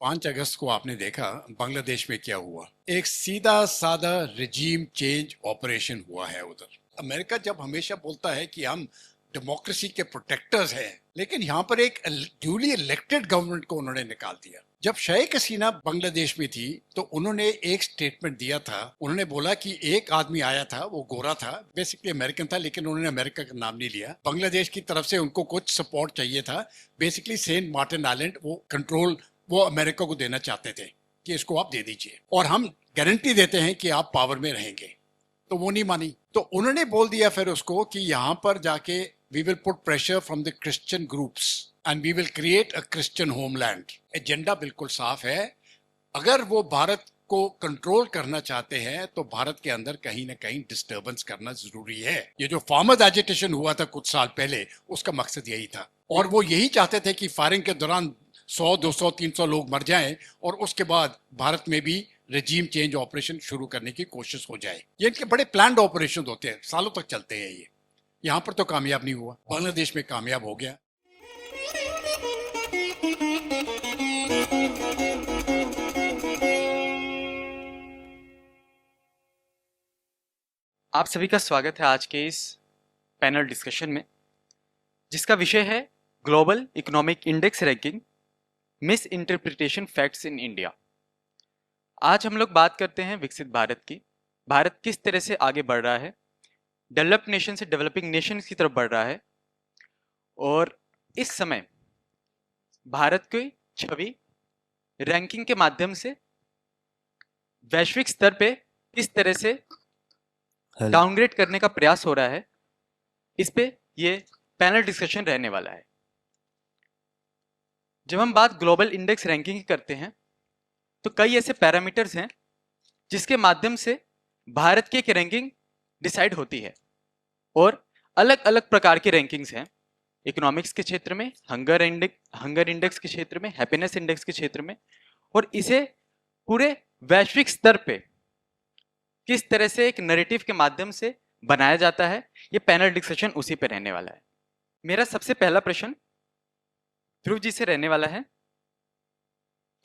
5 अगस्त को आपने देखा बांग्लादेश में क्या हुआ। एक सीधा साधा रिजीम चेंज ऑपरेशन हुआ है उधर। अमेरिका जब हमेशा बोलता है कि हम डेमोक्रेसी के प्रोटेक्टर्स हैं, लेकिन यहाँ पर एक ड्यूली इलेक्टेड गवर्नमेंट को उन्होंने निकाल दिया। जब शेख हसीना बांग्लादेश में थी तो उन्होंने एक स्टेटमेंट दिया था। उन्होंने बोला कि एक आदमी आया था, वो गोरा था, बेसिकली अमेरिकन था, लेकिन उन्होंने अमेरिका का नाम नहीं लिया। बांग्लादेश की तरफ से उनको कुछ सपोर्ट चाहिए था, बेसिकली सेंट मार्टिन आइलैंड वो कंट्रोल वो अमेरिका को देना चाहते थे कि इसको आप दे दीजिए और हम गारंटी देते हैं कि आप पावर में रहेंगे। तो वो नहीं मानी, तो उन्होंने बोल दिया फिर उसको कि यहाँ पर जाके we will put pressure from the Christian groups and we will create a Christian homeland. Agenda बिल्कुल साफ है। अगर वो भारत को कंट्रोल करना चाहते हैं तो भारत के अंदर कहीं ना कहीं डिस्टर्बेंस करना जरूरी है। ये जो फार्मर्स एजिटेशन हुआ था कुछ साल पहले, उसका मकसद यही था और वो यही चाहते थे कि फायरिंग के दौरान 100, 200, 300 लोग मर जाएं और उसके बाद भारत में भी रजीम चेंज ऑपरेशन शुरू करने की कोशिश हो जाए। ये इनके बड़े प्लान्ड ऑपरेशन होते हैं, सालों तक चलते हैं ये। यहाँ पर तो कामयाब नहीं हुआ, बांग्लादेश में कामयाब हो गया। आप सभी का स्वागत है आज के इस पैनल डिस्कशन में, जिसका विषय है global economic index ranking, miss interpretation facts in India. आज हम लोग बात करते हैं विकसित भारत की। भारत किस तरह से आगे बढ़ रहा है, डेवलप्ड नेशन से डेवलपिंग नेशन की तरफ बढ़ रहा है, और इस समय भारत की छवि रैंकिंग के माध्यम से वैश्विक स्तर पे किस तरह से डाउनग्रेड करने का प्रयास हो रहा है, इस पे ये पैनल डिस्कशन रहने वाला है। जब हम बात ग्लोबल इंडेक्स रैंकिंग की करते हैं तो कई ऐसे पैरामीटर्स हैं जिसके माध्यम से भारत की एक रैंकिंग डिसाइड होती है, और अलग अलग प्रकार की रैंकिंग्स हैं। इकोनॉमिक्स के क्षेत्र में, हंगर इंडेक्स के क्षेत्र में, हैप्पीनेस इंडेक्स के क्षेत्र में, और इसे पूरे वैश्विक स्तर पे किस तरह से एक नैरेटिव के माध्यम से बनाया जाता है, ये पैनल डिस्कशन उसी पे रहने वाला है। मेरा सबसे पहला प्रश्न ध्रुव जी से रहने वाला है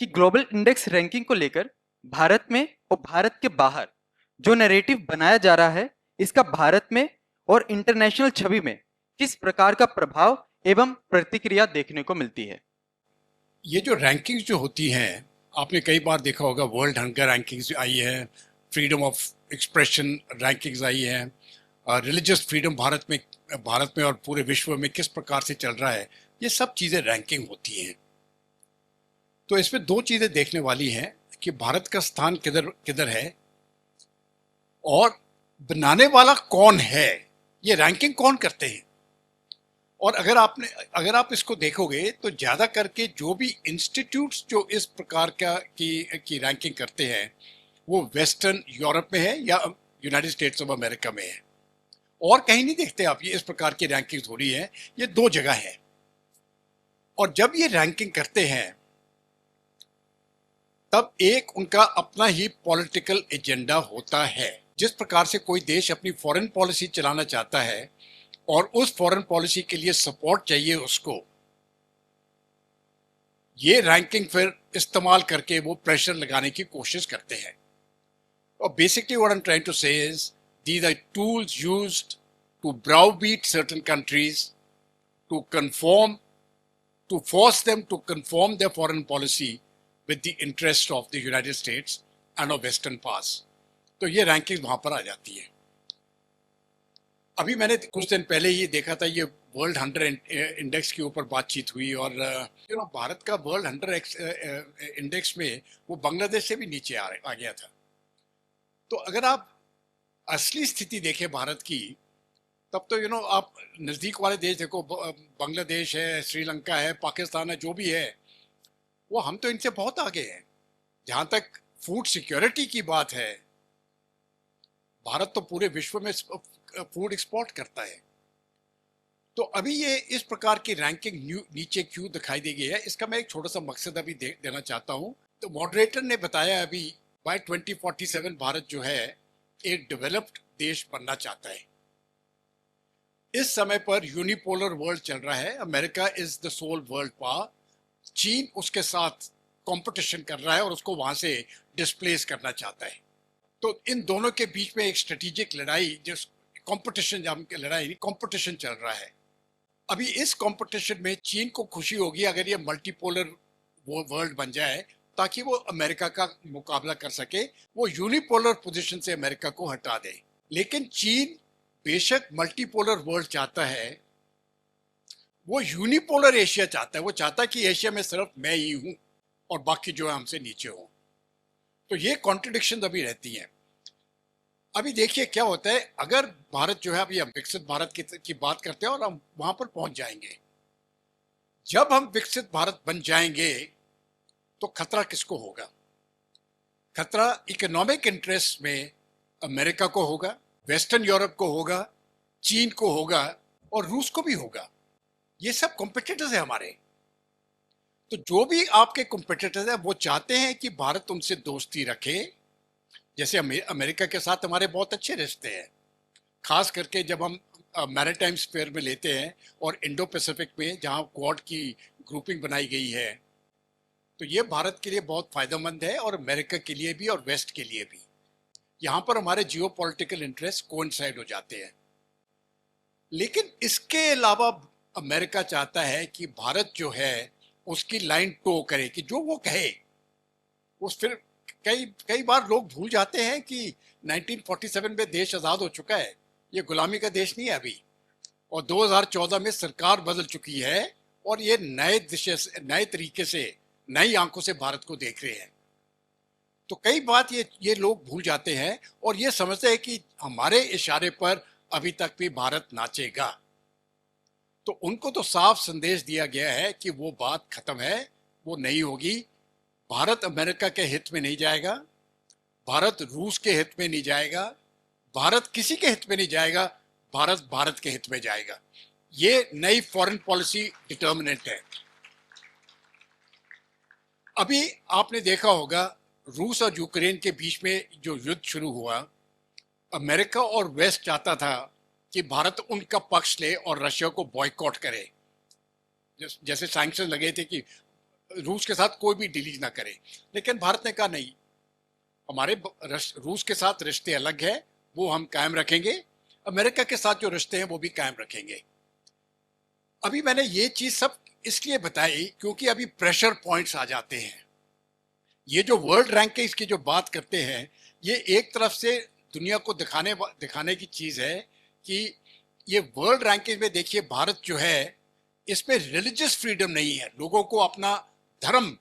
कि ग्लोबल इंडेक्स रैंकिंग को लेकर भारत में और भारत के बाहर जो नैरेटिव बनाया जा रहा है, इसका भारत में और इंटरनेशनल छवि में किस प्रकार का प्रभाव एवं प्रतिक्रिया देखने को मिलती है। ये जो रैंकिंग्स जो होती हैं, आपने कई बार देखा होगा, वर्ल्ड हंगर रैंकिंग्स आई है, फ्रीडम ऑफ एक्सप्रेशन रैंकिंग्स आई है, रिलीजियस फ्रीडम भारत में और पूरे विश्व में किस प्रकार से चल रहा है, ये सब चीज़ें रैंकिंग होती हैं। तो इसमें दो चीज़ें देखने वाली हैं कि भारत का स्थान किधर किधर है और बनाने वाला कौन है, ये रैंकिंग कौन करते हैं। और अगर आप इसको देखोगे तो ज़्यादा करके जो भी इंस्टीट्यूट्स जो इस प्रकार की रैंकिंग करते हैं वो वेस्टर्न यूरोप में है या यूनाइटेड स्टेट्स ऑफ अमेरिका में है, और कहीं नहीं देखते आप ये इस प्रकार की रैंकिंग हो रही है। ये दो जगह है, और जब ये रैंकिंग करते हैं तब एक उनका अपना ही पॉलिटिकल एजेंडा होता है। जिस प्रकार से कोई देश अपनी फॉरेन पॉलिसी चलाना चाहता है और उस फॉरेन पॉलिसी के लिए सपोर्ट चाहिए उसको, ये रैंकिंग फिर इस्तेमाल करके वो प्रेशर लगाने की कोशिश करते हैं। और basically what I am trying to say is these are tools used to browbeat certain countries to conform, to force them to conform their foreign policy with the interest of the United States and of Western powers. तो ये ranking वहां पर आ जाती है। अभी मैंने कुछ दिन पहले ये देखा था, ये वर्ल्ड हंटर इंडेक्स के ऊपर बातचीत हुई, और भारत का वर्ल्ड हंटर इंडेक्स में वो बांग्लादेश से भी नीचे आ गया था। तो अगर आप असली स्थिति देखें भारत की, तब तो आप नज़दीक वाले देश देखो, बांग्लादेश है, श्रीलंका है, पाकिस्तान है, जो भी है, वो हम तो इनसे बहुत आगे हैं। जहाँ तक फूड सिक्योरिटी की बात है, भारत तो पूरे विश्व में फूड एक्सपोर्ट करता है। तो अभी ये इस प्रकार की रैंकिंग नीचे क्यों दिखाई दे गई है, इसका मैं एक छोटा सा मकसद अभी देना चाहता हूँ। तो मॉडरेटर ने बताया अभी बाय 2047 भारत जो है एक डेवलप्ड देश बनना चाहता है। इस समय पर यूनिपोलर वर्ल्ड चल रहा है। America is the sole world power, चीन उसके साथ कंपटीशन कर रहा है और उसको वहां से डिस्प्लेस करना चाहता है। तो इन दोनों के बीच में एक स्ट्रेटेजिक लड़ाई, जिस कंपटीशन चल रहा है। अभी इस कंपटीशन में चीन को खुशी होगी अगर ये मल्टीपोलर वर्ल्ड बन जाए, ताकि वो अमेरिका का मुकाबला कर सके, वो यूनिपोलर पोजीशन से अमेरिका को हटा दे। लेकिन चीन बेशक मल्टीपोलर वर्ल्ड चाहता है, वो यूनिपोलर एशिया चाहता है। वो चाहता है कि एशिया में सिर्फ मैं ही हूं और बाकी जो है हमसे नीचे हो। तो ये कॉन्ट्रडिक्शन अभी रहती हैं। अभी देखिए क्या होता है, अगर भारत जो है, अभी हम विकसित भारत की बात करते हैं और हम वहां पर पहुंच जाएंगे। जब हम विकसित भारत बन जाएंगे तो खतरा किसको होगा? खतरा इकोनॉमिक इंटरेस्ट में अमेरिका को होगा, वेस्टर्न यूरोप को होगा, चीन को होगा और रूस को भी होगा। ये सब कॉम्पिटिटर्स है हमारे। तो जो भी आपके कॉम्पिटिटर्स है वो चाहते हैं कि भारत उनसे दोस्ती रखे। जैसे अमेरिका के साथ हमारे बहुत अच्छे रिश्ते हैं, खास करके जब हम मैरीटाइम स्फीयर में लेते हैं और इंडो पैसिफिक में जहां क्वाड की ग्रुपिंग बनाई गई है। तो ये भारत के लिए बहुत फायदेमंद है और अमेरिका के लिए भी और वेस्ट के लिए भी। यहाँ पर हमारे जियो पॉलिटिकल इंटरेस्ट कोइंसाइड हो जाते हैं। लेकिन इसके अलावा अमेरिका चाहता है कि भारत जो है उसकी लाइन टो करे, कि जो वो कहे। उस फिर कई कई बार लोग भूल जाते हैं कि 1947 में देश आज़ाद हो चुका है, ये गुलामी का देश नहीं है अभी। और 2014 में सरकार बदल चुकी है और ये नए तरीके से, नई आंखों से भारत को देख रहे हैं। तो कई बात ये लोग भूल जाते हैं और ये समझते हैं कि हमारे इशारे पर अभी तक भी भारत नाचेगा। तो उनको तो साफ संदेश दिया गया है कि वो बात खत्म है, वो नहीं होगी। भारत अमेरिका के हित में नहीं जाएगा, भारत रूस के हित में नहीं जाएगा, भारत किसी के हित में नहीं जाएगा, भारत भारत के हित में जाएगा। ये नई फॉरेन पॉलिसी डिटर्मिनेंट है। अभी आपने देखा होगा रूस और यूक्रेन के बीच में जो युद्ध शुरू हुआ, अमेरिका और वेस्ट चाहता था कि भारत उनका पक्ष ले और रशिया को बॉयकॉट करे। जैसे सैंक्शन लगे थे कि रूस के साथ कोई भी डील ना करे। लेकिन भारत ने कहा नहीं, हमारे रूस के साथ रिश्ते अलग है, वो हम कायम रखेंगे, अमेरिका के साथ जो रिश्ते हैं वो भी कायम रखेंगे। अभी मैंने ये चीज सब इसलिए बताई क्योंकि अभी प्रेशर पॉइंट्स आ जाते हैं। ये जो वर्ल्ड रैंकिंग्स की जो बात करते हैं, ये एक तरफ से दुनिया को दिखाने की चीज है कि ये वर्ल्ड रैंकिंग में देखिए भारत जो है इसमें रिलीजियस फ्रीडम नहीं है। लोगों को अपना धर्म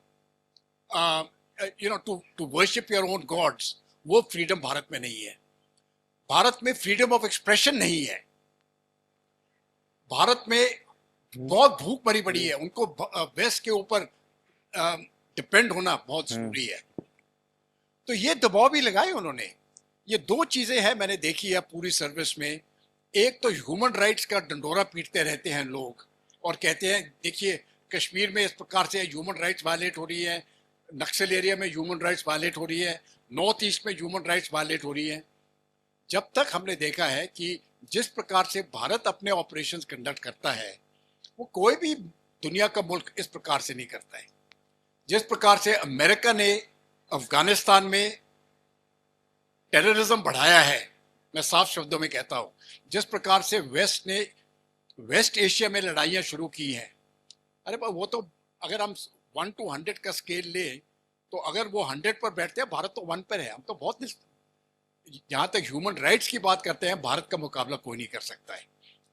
to worship your own gods, वो फ्रीडम भारत में नहीं है। भारत में फ्रीडम ऑफ एक्सप्रेशन नहीं है। भारत में बहुत भूख मरी पड़ी है, उनको वेस्ट के ऊपर डिपेंड होना बहुत जरूरी है। तो ये दबाव भी लगाए उन्होंने। ये दो चीजें हैं मैंने देखी है पूरी सर्विस में। एक तो ह्यूमन राइट्स का डंडोरा पीटते रहते हैं लोग और कहते हैं देखिए कश्मीर में इस प्रकार से ह्यूमन राइट्स वायलेट हो रही है, नक्सल एरिया में ह्यूमन राइट्स वायलेट हो रही है, नॉर्थ ईस्ट में ह्यूमन राइट्स वायलेट हो रही है। जब तक हमने देखा है कि जिस प्रकार से भारत अपने ऑपरेशंस कंडक्ट करता है वो कोई भी दुनिया का मुल्क इस प्रकार से नहीं करता है। जिस प्रकार से अमेरिका ने अफगानिस्तान में टेररिज्म बढ़ाया है, मैं साफ शब्दों में कहता हूं, जिस प्रकार से वेस्ट ने वेस्ट एशिया में लड़ाइयां शुरू की हैं, अरे वो तो अगर हम 1 to 100 का स्केल ले तो अगर वो 100 पर बैठते हैं, भारत तो 1 पर है। हम तो बहुत, जहां तक ह्यूमन राइट्स की बात करते हैं, भारत का मुकाबला कोई नहीं कर सकता है,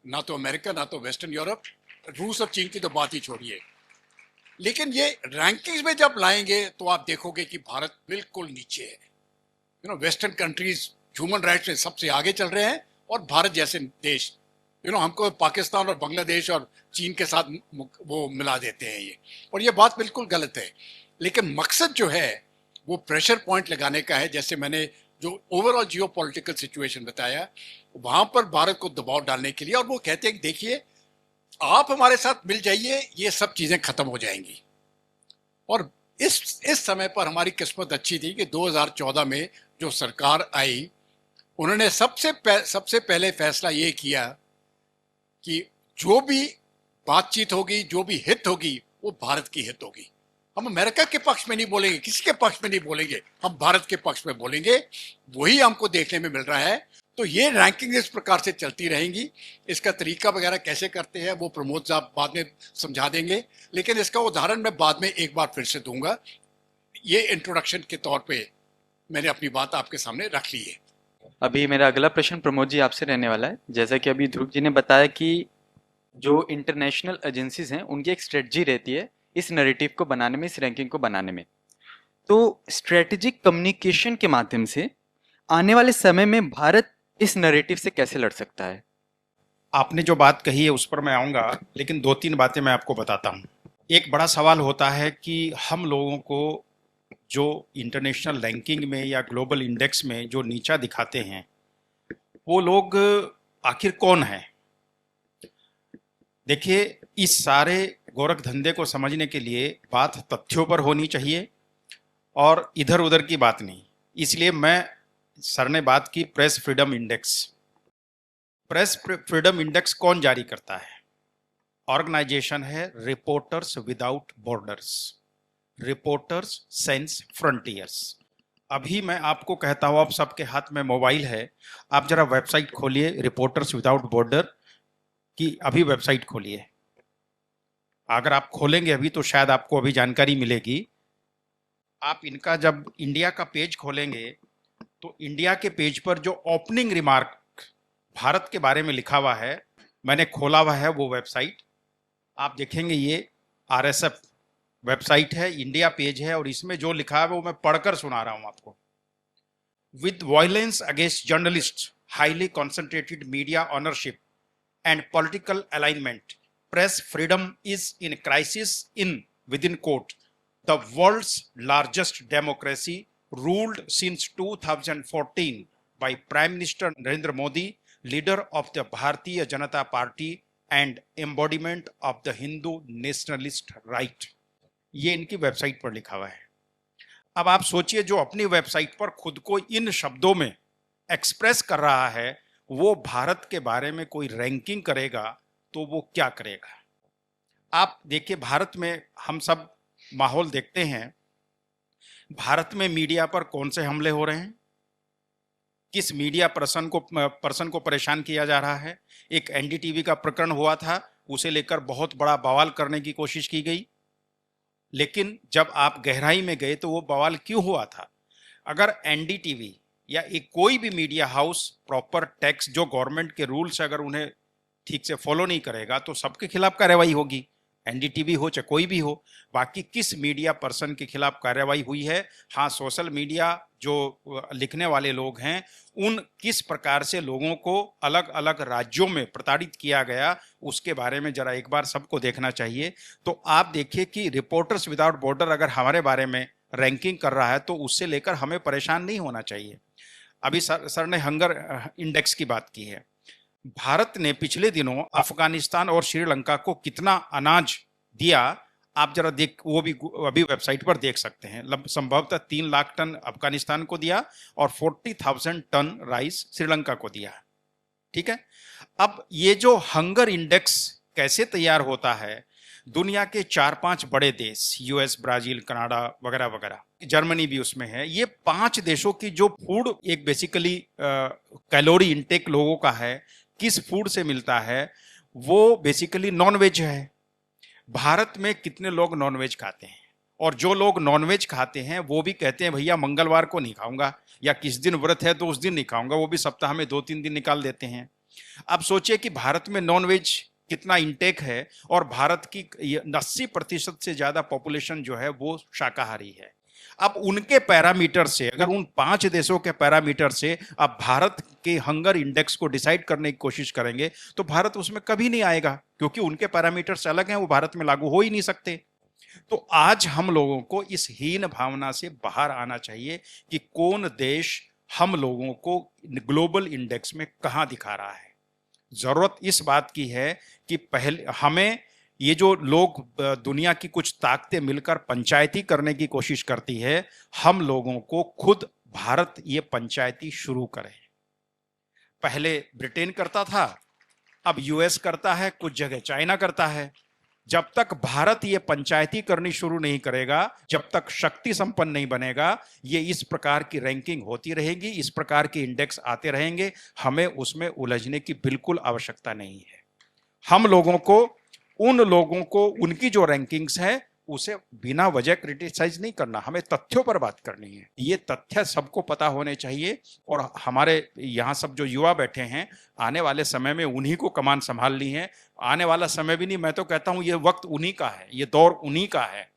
ना तो अमेरिका, ना तो वेस्टर्न यूरोप, रूस और चीन की तो बात ही छोड़िए। लेकिन ये रैंकिंग्स में जब लाएंगे तो आप देखोगे कि भारत बिल्कुल नीचे है। वेस्टर्न कंट्रीज ह्यूमन राइट्स में सबसे आगे चल रहे हैं और भारत जैसे देश हमको पाकिस्तान और बांग्लादेश और चीन के साथ वो मिला देते हैं ये, और ये बात बिल्कुल गलत है। लेकिन मकसद जो है वो प्रेशर पॉइंट लगाने का है। जैसे मैंने जो ओवरऑल जियो पॉलिटिकल सिचुएशन बताया, वहां पर भारत को दबाव डालने के लिए, और वो कहते हैं कि देखिए आप हमारे साथ मिल जाइए, ये सब चीजें खत्म हो जाएंगी। और इस समय पर हमारी किस्मत अच्छी थी कि 2014 में जो सरकार आई, उन्होंने सबसे पहले फैसला ये किया कि जो भी बातचीत होगी, जो भी हित होगी, वो भारत की हित होगी। हम अमेरिका के पक्ष में नहीं बोलेंगे, किसी के पक्ष में नहीं बोलेंगे, हम भारत के पक्ष में बोलेंगे। वही हमको देखने में मिल रहा है। तो ये रैंकिंग इस प्रकार से चलती रहेंगी। इसका तरीका वगैरह कैसे करते हैं वो प्रमोद साहब बाद में समझा देंगे, लेकिन इसका उदाहरण मैं बाद में एक बार फिर से दूंगा। ये इंट्रोडक्शन के तौर पे मैंने अपनी बात आपके सामने रख ली है। अभी मेरा अगला प्रश्न प्रमोद जी आपसे रहने वाला है। जैसा कि अभी ध्रुव जी ने बताया कि जो इंटरनेशनल एजेंसीज हैं उनकी एक स्ट्रेटजी रहती है इस नैरेटिव को बनाने में, इस रैंकिंग को बनाने में। तो स्ट्रेटेजिक कम्युनिकेशन के माध्यम से आने वाले समय में भारत इस नैरेटिव से कैसे लड़ सकता है? आपने जो बात कही है उस पर मैं आऊँगा, लेकिन 2-3 बातें मैं आपको बताता हूँ। एक बड़ा सवाल होता है कि हम लोगों को जो इंटरनेशनल रैंकिंग में या ग्लोबल इंडेक्स में जो नीचा दिखाते हैं, वो लोग आखिर कौन हैं? देखिए, इस सारे गोरख धंधे को समझने के लिए बात तथ्यों पर होनी चाहिए और इधर उधर की बात नहीं। इसलिए सर ने बात की press freedom index. Press freedom index कौन जारी करता है? ऑर्गेनाइजेशन है reporters without borders, reporters sense frontiers. अभी मैं आपको कहता हूँ, आप सबके हाथ में मोबाइल है, आप जरा वेबसाइट खोलिए रिपोर्टर्स विदाउट बॉर्डर की, अभी वेबसाइट खोलिए। अगर आप खोलेंगे अभी तो शायद आपको अभी जानकारी मिलेगी। आप इनका जब इंडिया का पेज खोलेंगे तो इंडिया के पेज पर जो ओपनिंग रिमार्क भारत के बारे में लिखा हुआ है, मैंने खोला हुआ है वो वेबसाइट, आप देखेंगे ये आरएसएफ वेबसाइट है, इंडिया पेज है, और इसमें जो लिखा है वो मैं पढ़कर सुना रहा हूं आपको। With violence against journalist, highly concentrated media ownership and political alignment, press freedom is in crisis in with in court the world's largest democracy ruled since 2014 by Prime Minister Narendra Modi, leader of the Bharatiya Janata Party and embodiment of the Hindu nationalist right। ये इनकी website पर लिखा हुआ है। अब आप सोचिए, जो अपनी वेबसाइट पर खुद को इन शब्दों में एक्सप्रेस कर रहा है, वो भारत के बारे में कोई रैंकिंग करेगा तो वो क्या करेगा? आप देखिए, भारत में हम सब माहौल देखते हैं, भारत में मीडिया पर कौन से हमले हो रहे हैं, किस मीडिया पर्सन को परेशान किया जा रहा है। एक एनडीटीवी का प्रकरण हुआ था, उसे लेकर बहुत बड़ा बवाल करने की कोशिश की गई, लेकिन जब आप गहराई में गए तो वो बवाल क्यों हुआ था? अगर एनडीटीवी या एक कोई भी मीडिया हाउस प्रॉपर टैक्स जो गवर्नमेंट के रूल्स अगर उन्हें ठीक से फॉलो नहीं करेगा तो सबके खिलाफ कार्रवाई होगी, एनडीटीवी हो चाहे कोई भी हो। बाकी किस मीडिया पर्सन के खिलाफ कार्रवाई हुई है? हाँ, सोशल मीडिया जो लिखने वाले लोग हैं, उन किस प्रकार से लोगों को अलग अलग राज्यों में प्रताड़ित किया गया, उसके बारे में जरा एक बार सबको देखना चाहिए। तो आप देखिए कि रिपोर्टर्स विदाउट बॉर्डर अगर हमारे बारे में रैंकिंग कर रहा है तो उससे लेकर हमें परेशान नहीं होना चाहिए। अभी सर ने हंगर इंडेक्स की बात की है। भारत ने पिछले दिनों अफगानिस्तान और श्रीलंका को कितना अनाज दिया, आप जरा वो भी अभी वेबसाइट पर देख सकते हैं। संभवतः 3 लाख टन अफगानिस्तान को दिया और 40,000 टन राइस श्रीलंका को दिया। ठीक है, अब ये जो हंगर इंडेक्स कैसे तैयार होता है, दुनिया के 4-5 बड़े देश, यूएस, ब्राजील, कनाडा वगैरह वगैरह, जर्मनी भी उसमें है, ये 5 देशों की जो फूड एक बेसिकली कैलोरी इंटेक लोगों का है, किस फूड से मिलता है, वो बेसिकली नॉनवेज है। भारत में कितने लोग नॉनवेज खाते हैं? और जो लोग नॉनवेज खाते हैं वो भी कहते हैं भैया मंगलवार को नहीं खाऊंगा, या किस दिन व्रत है तो उस दिन नहीं खाऊंगा, वो भी सप्ताह में 2-3 दिन निकाल देते हैं। अब सोचिए कि भारत में नॉनवेज कितना इंटेक है, और भारत की 80% से ज्यादा पॉपुलेशन जो है वो शाकाहारी है। अब उनके पैरामीटर से, अगर उन 5 देशों के पैरामीटर से आप भारत के हंगर इंडेक्स को डिसाइड करने की कोशिश करेंगे तो भारत उसमें कभी नहीं आएगा, क्योंकि उनके पैरामीटर्स अलग हैं, वो भारत में लागू हो ही नहीं सकते। तो आज हम लोगों को इस हीन भावना से बाहर आना चाहिए कि कौन देश हम लोगों को ग्लोबल इंडेक्स में कहां दिखा रहा है। जरूरत इस बात की है कि पहले हमें ये जो लोग दुनिया की कुछ ताकतें मिलकर पंचायती करने की कोशिश करती है, हम लोगों को खुद भारत ये पंचायती शुरू करे। पहले ब्रिटेन करता था, अब यूएस करता है, कुछ जगह चाइना करता है। जब तक भारत ये पंचायती करनी शुरू नहीं करेगा, जब तक शक्ति संपन्न नहीं बनेगा, ये इस प्रकार की रैंकिंग होती रहेगी, इस प्रकार के इंडेक्स आते रहेंगे। हमें उसमें उलझने की बिल्कुल आवश्यकता नहीं है। हम लोगों को, उन लोगों को उनकी जो रैंकिंग्स है उसे बिना वजह क्रिटिसाइज नहीं करना, हमें तथ्यों पर बात करनी है। ये तथ्य सबको पता होने चाहिए। और हमारे यहाँ सब जो युवा बैठे हैं, आने वाले समय में उन्हीं को कमान संभाल ली है। आने वाला समय भी नहीं, मैं तो कहता हूं ये वक्त उन्हीं का है, ये दौर उन्हीं का है,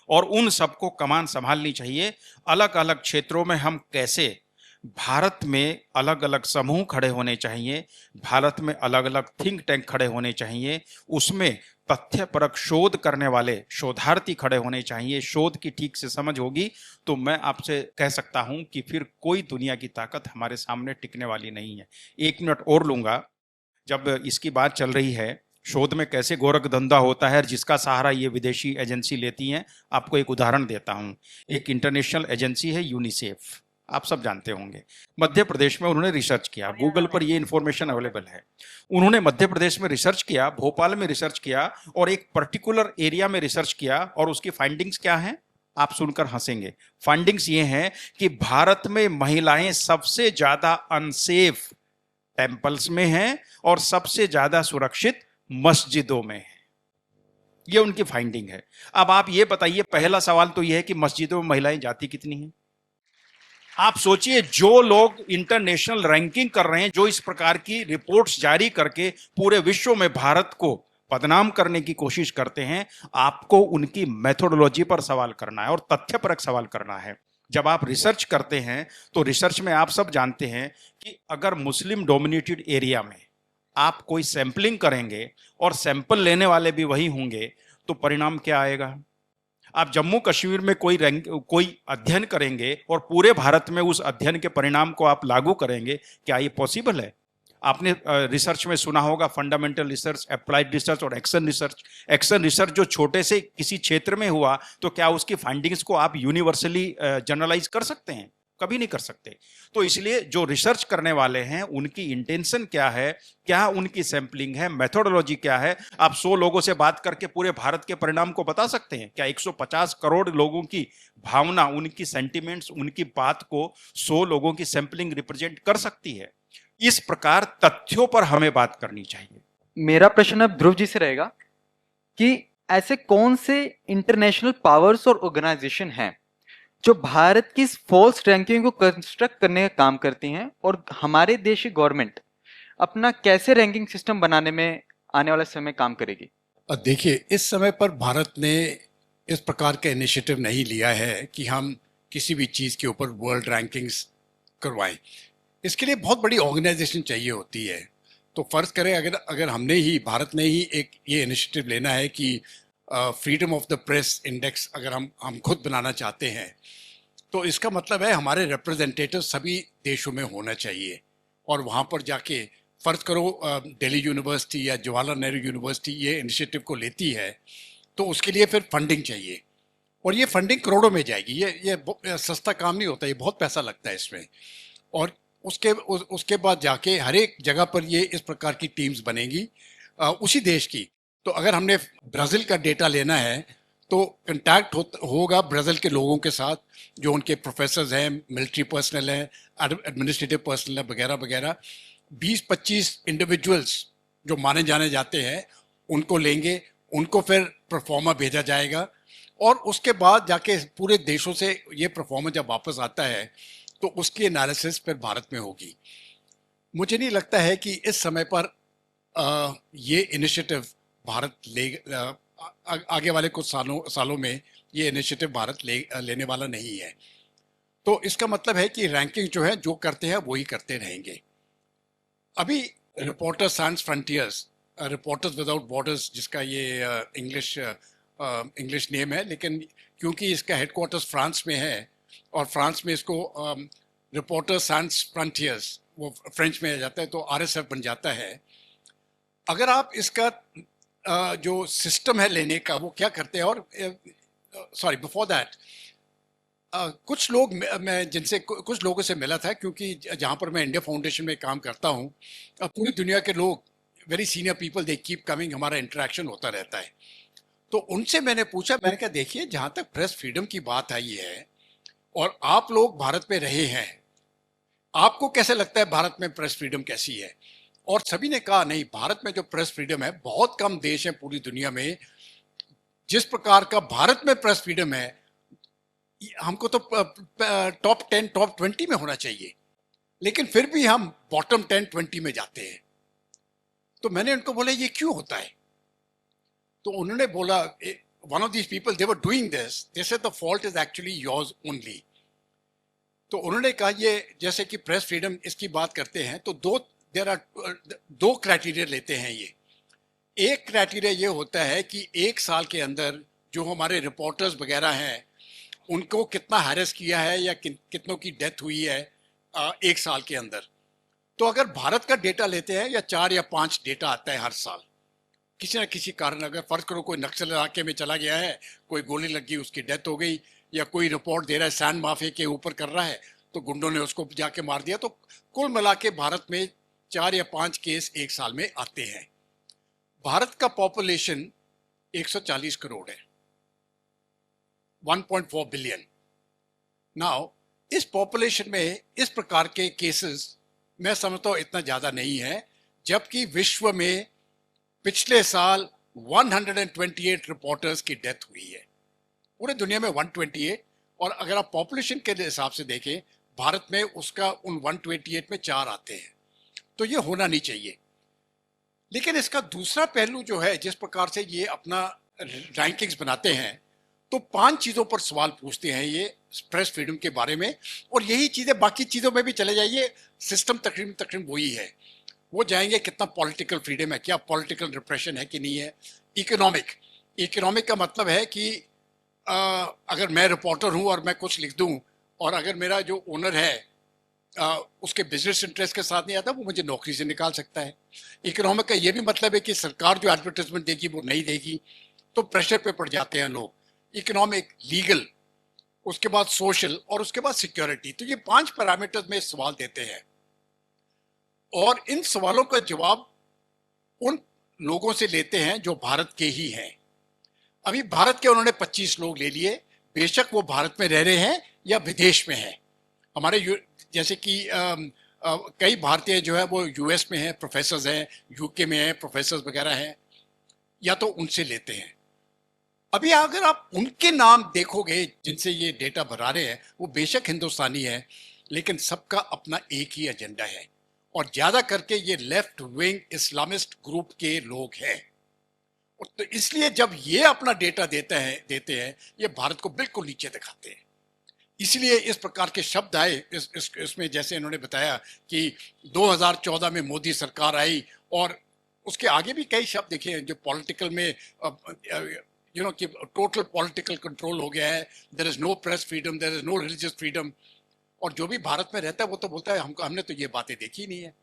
और उन सबको कमान संभालनी चाहिए। अलग अलग क्षेत्रों में हम कैसे, भारत में अलग अलग समूह खड़े होने चाहिए, भारत में अलग अलग थिंक टैंक खड़े होने चाहिए, उसमें तथ्यपरक शोध करने वाले शोधार्थी खड़े होने चाहिए। शोध की ठीक से समझ होगी तो मैं आपसे कह सकता हूं कि फिर कोई दुनिया की ताकत हमारे सामने टिकने वाली नहीं है। 1 मिनट और लूंगा। जब इसकी बात चल रही है शोध में कैसे गोरख धंधा होता है, जिसका सहारा ये विदेशी एजेंसी लेती हैं, आपको एक उदाहरण देता हूं। एक इंटरनेशनल एजेंसी है यूनिसेफ, आप सब जानते होंगे। मध्य प्रदेश में उन्होंने रिसर्च किया, गूगल पर ये इंफॉर्मेशन अवेलेबल है। उन्होंने मध्य प्रदेश में रिसर्च किया, भोपाल में रिसर्च किया, और एक पर्टिकुलर एरिया में रिसर्च किया। और उसकी फाइंडिंग्स क्या हैं, आप सुनकर हंसेंगे। फाइंडिंग्स ये हैं कि भारत में महिलाएं सबसे ज्यादा अनसेफ टेम्पल्स में हैं और सबसे ज्यादा सुरक्षित मस्जिदों में है। ये उनकी फाइंडिंग है। अब आप ये बताइए, पहला सवाल तो यह है कि मस्जिदों में महिलाएं जाती कितनी हैं। आप सोचिए, जो लोग इंटरनेशनल रैंकिंग कर रहे हैं, जो इस प्रकार की रिपोर्ट्स जारी करके पूरे विश्व में भारत को बदनाम करने की कोशिश करते हैं, आपको उनकी मेथोडोलॉजी पर सवाल करना है और तथ्यपरक सवाल करना है। जब आप रिसर्च करते हैं तो रिसर्च में आप सब जानते हैं कि अगर मुस्लिम डोमिनेटेड एरिया में आप कोई सैंपलिंग करेंगे और सैंपल लेने वाले भी वही होंगे, तो परिणाम क्या आएगा। आप जम्मू कश्मीर में कोई अध्ययन करेंगे और पूरे भारत में उस अध्ययन के परिणाम को आप लागू करेंगे, क्या ये पॉसिबल है। आपने रिसर्च में सुना होगा फंडामेंटल रिसर्च, अप्लाइड रिसर्च और एक्शन रिसर्च। एक्शन रिसर्च जो छोटे से किसी क्षेत्र में हुआ, तो क्या उसकी फाइंडिंग्स को आप यूनिवर्सली जनरलाइज कर सकते हैं, कभी नहीं कर सकते। तो इसलिए जो रिसर्च करने वाले हैं उनकी इंटेंशन क्या है, क्या उनकी सैंपलिंग है, मेथोडोलॉजी क्या है। आप 100 लोगों से बात करके पूरे भारत के परिणाम को बता सकते हैं क्या। 150 करोड़ लोगों की भावना, उनकी सेंटिमेंट्स, उनकी बात को 100 लोगों की सैंपलिंग रिप्रेजेंट कर सकती है। इस प्रकार तथ्यों पर हमें बात करनी चाहिए। मेरा प्रश्न अब ध्रुव जी से रहेगा कि ऐसे कौन से इंटरनेशनल पावर्स और ऑर्गेनाइजेशन हैं जो भारत की इस फॉल्स रैंकिंग को कंस्ट्रक्ट करने का काम करती हैं, और हमारे देश की गवर्नमेंट अपना कैसे रैंकिंग सिस्टम बनाने में आने वाले समय में काम करेगी। देखिए, इस समय पर भारत ने इस प्रकार का इनिशिएटिव नहीं लिया है कि हम किसी भी चीज़ के ऊपर वर्ल्ड रैंकिंग्स करवाएं। इसके लिए बहुत बड़ी ऑर्गेनाइजेशन चाहिए होती है। तो फर्ज करें अगर हमने ही, भारत ने ही एक ये इनिशिएटिव लेना है कि freedom of the press index अगर हम खुद बनाना चाहते हैं, तो इसका मतलब है हमारे रिप्रेजेंटेटिव सभी देशों में होना चाहिए। और वहाँ पर जाके फ़र्ज़ करो दिल्ली यूनिवर्सिटी या जवाहरलाल नेहरू यूनिवर्सिटी ये इनिशिएटिव को लेती है, तो उसके लिए फिर फंडिंग चाहिए, और ये फंडिंग करोड़ों में जाएगी। ये सस्ता काम नहीं होता, ये बहुत पैसा लगता है इसमें। और उसके बाद जाके हर एक जगह पर ये इस प्रकार की टीम्स बनेगी उसी देश की। तो अगर हमने ब्राज़ील का डेटा लेना है तो कंटैक्ट होगा ब्राज़ील के लोगों के साथ, जो उनके प्रोफेसर्स हैं, मिलिट्री पर्सनल हैं, एडमिनिस्ट्रेटिव पर्सनल हैं, वगैरह वगैरह। 20-25 इंडिविजुअल्स जो माने जाने जाते हैं उनको लेंगे, उनको फिर परफॉर्मा भेजा जाएगा, और उसके बाद जाके पूरे देशों से ये परफॉर्मा जब वापस आता है तो उसकी एनालिसिस फिर भारत में होगी। मुझे नहीं लगता है कि इस समय पर ये इनिशिएटिव भारत आगे वाले कुछ सालों में ये इनिशिएटिव भारत लेने वाला नहीं है। तो इसका मतलब है कि रैंकिंग जो है, जो करते हैं वही करते रहेंगे। अभी reporters sans frontiers, reporters without borders, जिसका ये इंग्लिश नेम है, लेकिन क्योंकि इसका हेडक्वार्टर्स फ्रांस में है और फ्रांस में इसको रिपोर्टर्स sans फ्रंटियर्स वो फ्रेंच में आ जाता है, तो RSF बन जाता है। अगर आप इसका जो सिस्टम है लेने का, वो क्या करते हैं, और सॉरी बिफोर दैट कुछ लोग, मैं जिनसे कुछ लोगों से मिला था, क्योंकि जहाँ पर मैं इंडिया फाउंडेशन में काम करता हूँ, पूरी दुनिया के लोग very senior people, they keep coming, हमारा इंटरेक्शन होता रहता है। तो उनसे मैंने पूछा, मैंने कहा देखिए जहाँ तक प्रेस फ्रीडम की बात आई है और आप लोग भारत में रहे हैं, आपको कैसे लगता है भारत में प्रेस फ्रीडम कैसी है? और सभी ने कहा नहीं, भारत में जो प्रेस फ्रीडम है, बहुत कम देश हैं पूरी दुनिया में जिस प्रकार का भारत में प्रेस फ्रीडम है, हमको तो टॉप 10 टॉप 20 में होना चाहिए, लेकिन फिर भी हम बॉटम 10 20 में जाते हैं। तो मैंने उनको बोला ये क्यों होता है? तो उन्होंने बोला, one of these people they were doing this, they said the fault is actually yours only. तो उन्होंने कहा ये जैसे कि प्रेस फ्रीडम इसकी बात करते हैं तो दो क्राइटेरिया लेते हैं ये। एक क्राइटेरिया ये होता है कि एक साल के अंदर जो हमारे रिपोर्टर्स वगैरह हैं उनको कितना हैरेस किया है या कितनों की डेथ हुई है एक साल के अंदर। तो अगर भारत का डेटा लेते हैं या 4 या 5 डेटा आता है हर साल, किसी न किसी कारण, अगर फर्ज करो कोई नक्सल इलाके में चला गया है, कोई गोली लगी, उसकी डेथ हो गई, या कोई रिपोर्ट दे रहा है सैंड माफिया के ऊपर कर रहा है तो गुंडों ने उसको जाके मार दिया, तो कुल मिला के भारत में 4 या 5 केस एक साल में आते हैं। भारत का पॉपुलेशन 140 करोड़ है, 1.4 बिलियन। नाउ इस पॉपुलेशन में इस प्रकार के केसेस मैं समझता हूँ इतना ज्यादा नहीं है, जबकि विश्व में पिछले साल 128 रिपोर्टर्स की डेथ हुई है, पूरे दुनिया में 128। और अगर आप पॉपुलेशन के हिसाब से देखें, भारत में उसका उन 128 में 4 आते हैं, तो ये होना नहीं चाहिए। लेकिन इसका दूसरा पहलू जो है, जिस प्रकार से ये अपना रैंकिंग्स बनाते हैं, तो 5 चीजों पर सवाल पूछते हैं ये प्रेस फ्रीडम के बारे में, और यही चीजें बाकी चीजों में भी चले जाइए, सिस्टम तकरीबन वही है। वो जाएंगे कितना पॉलिटिकल फ्रीडम है, क्या पॉलिटिकल रिप्रेशन है कि नहीं है। इकोनॉमिक का मतलब है कि अगर मैं रिपोर्टर हूं और मैं कुछ लिख दूं और अगर मेरा जो ओनर है उसके बिजनेस इंटरेस्ट के साथ नहीं आता, वो मुझे नौकरी से निकाल सकता है। इकोनॉमिक का ये भी मतलब है कि सरकार जो एडवर्टाइजमेंट देगी वो नहीं देगी, तो प्रेशर पे पड़ जाते हैं लोग। इकोनॉमिक, लीगल, उसके बाद सोशल और उसके बाद सिक्योरिटी। तो ये 5 पैरामीटर्स में सवाल देते हैं और इन सवालों का जवाब उन लोगों से लेते हैं जो भारत के ही हैं। अभी भारत के उन्होंने 25 लोग ले लिए, बेशक वो भारत में रह रहे हैं या विदेश में हैं। हमारे जैसे कि कई भारतीय जो है वो यूएस में हैं, प्रोफेसर्स हैं, यूके में हैं, प्रोफेसर्स वगैरह हैं, या तो उनसे लेते हैं। अभी अगर आप उनके नाम देखोगे जिनसे ये डेटा भरा रहे हैं, वो बेशक हिंदुस्तानी है, लेकिन सबका अपना एक ही एजेंडा है, और ज्यादा करके ये लेफ्ट विंग इस्लामिस्ट ग्रुप के लोग हैं। तो इसलिए जब ये अपना डेटा देते हैं ये भारत को बिल्कुल नीचे दिखाते हैं। इसलिए इस प्रकार के शब्द आए इसमें, जैसे इन्होंने बताया कि 2014 में मोदी सरकार आई, और उसके आगे भी कई शब्द देखे हैं जो पॉलिटिकल में कि टोटल पॉलिटिकल कंट्रोल हो गया है, there is no press freedom, there is no religious freedom. और जो भी भारत में रहता है वो तो बोलता है हमने तो ये बातें देखी नहीं है।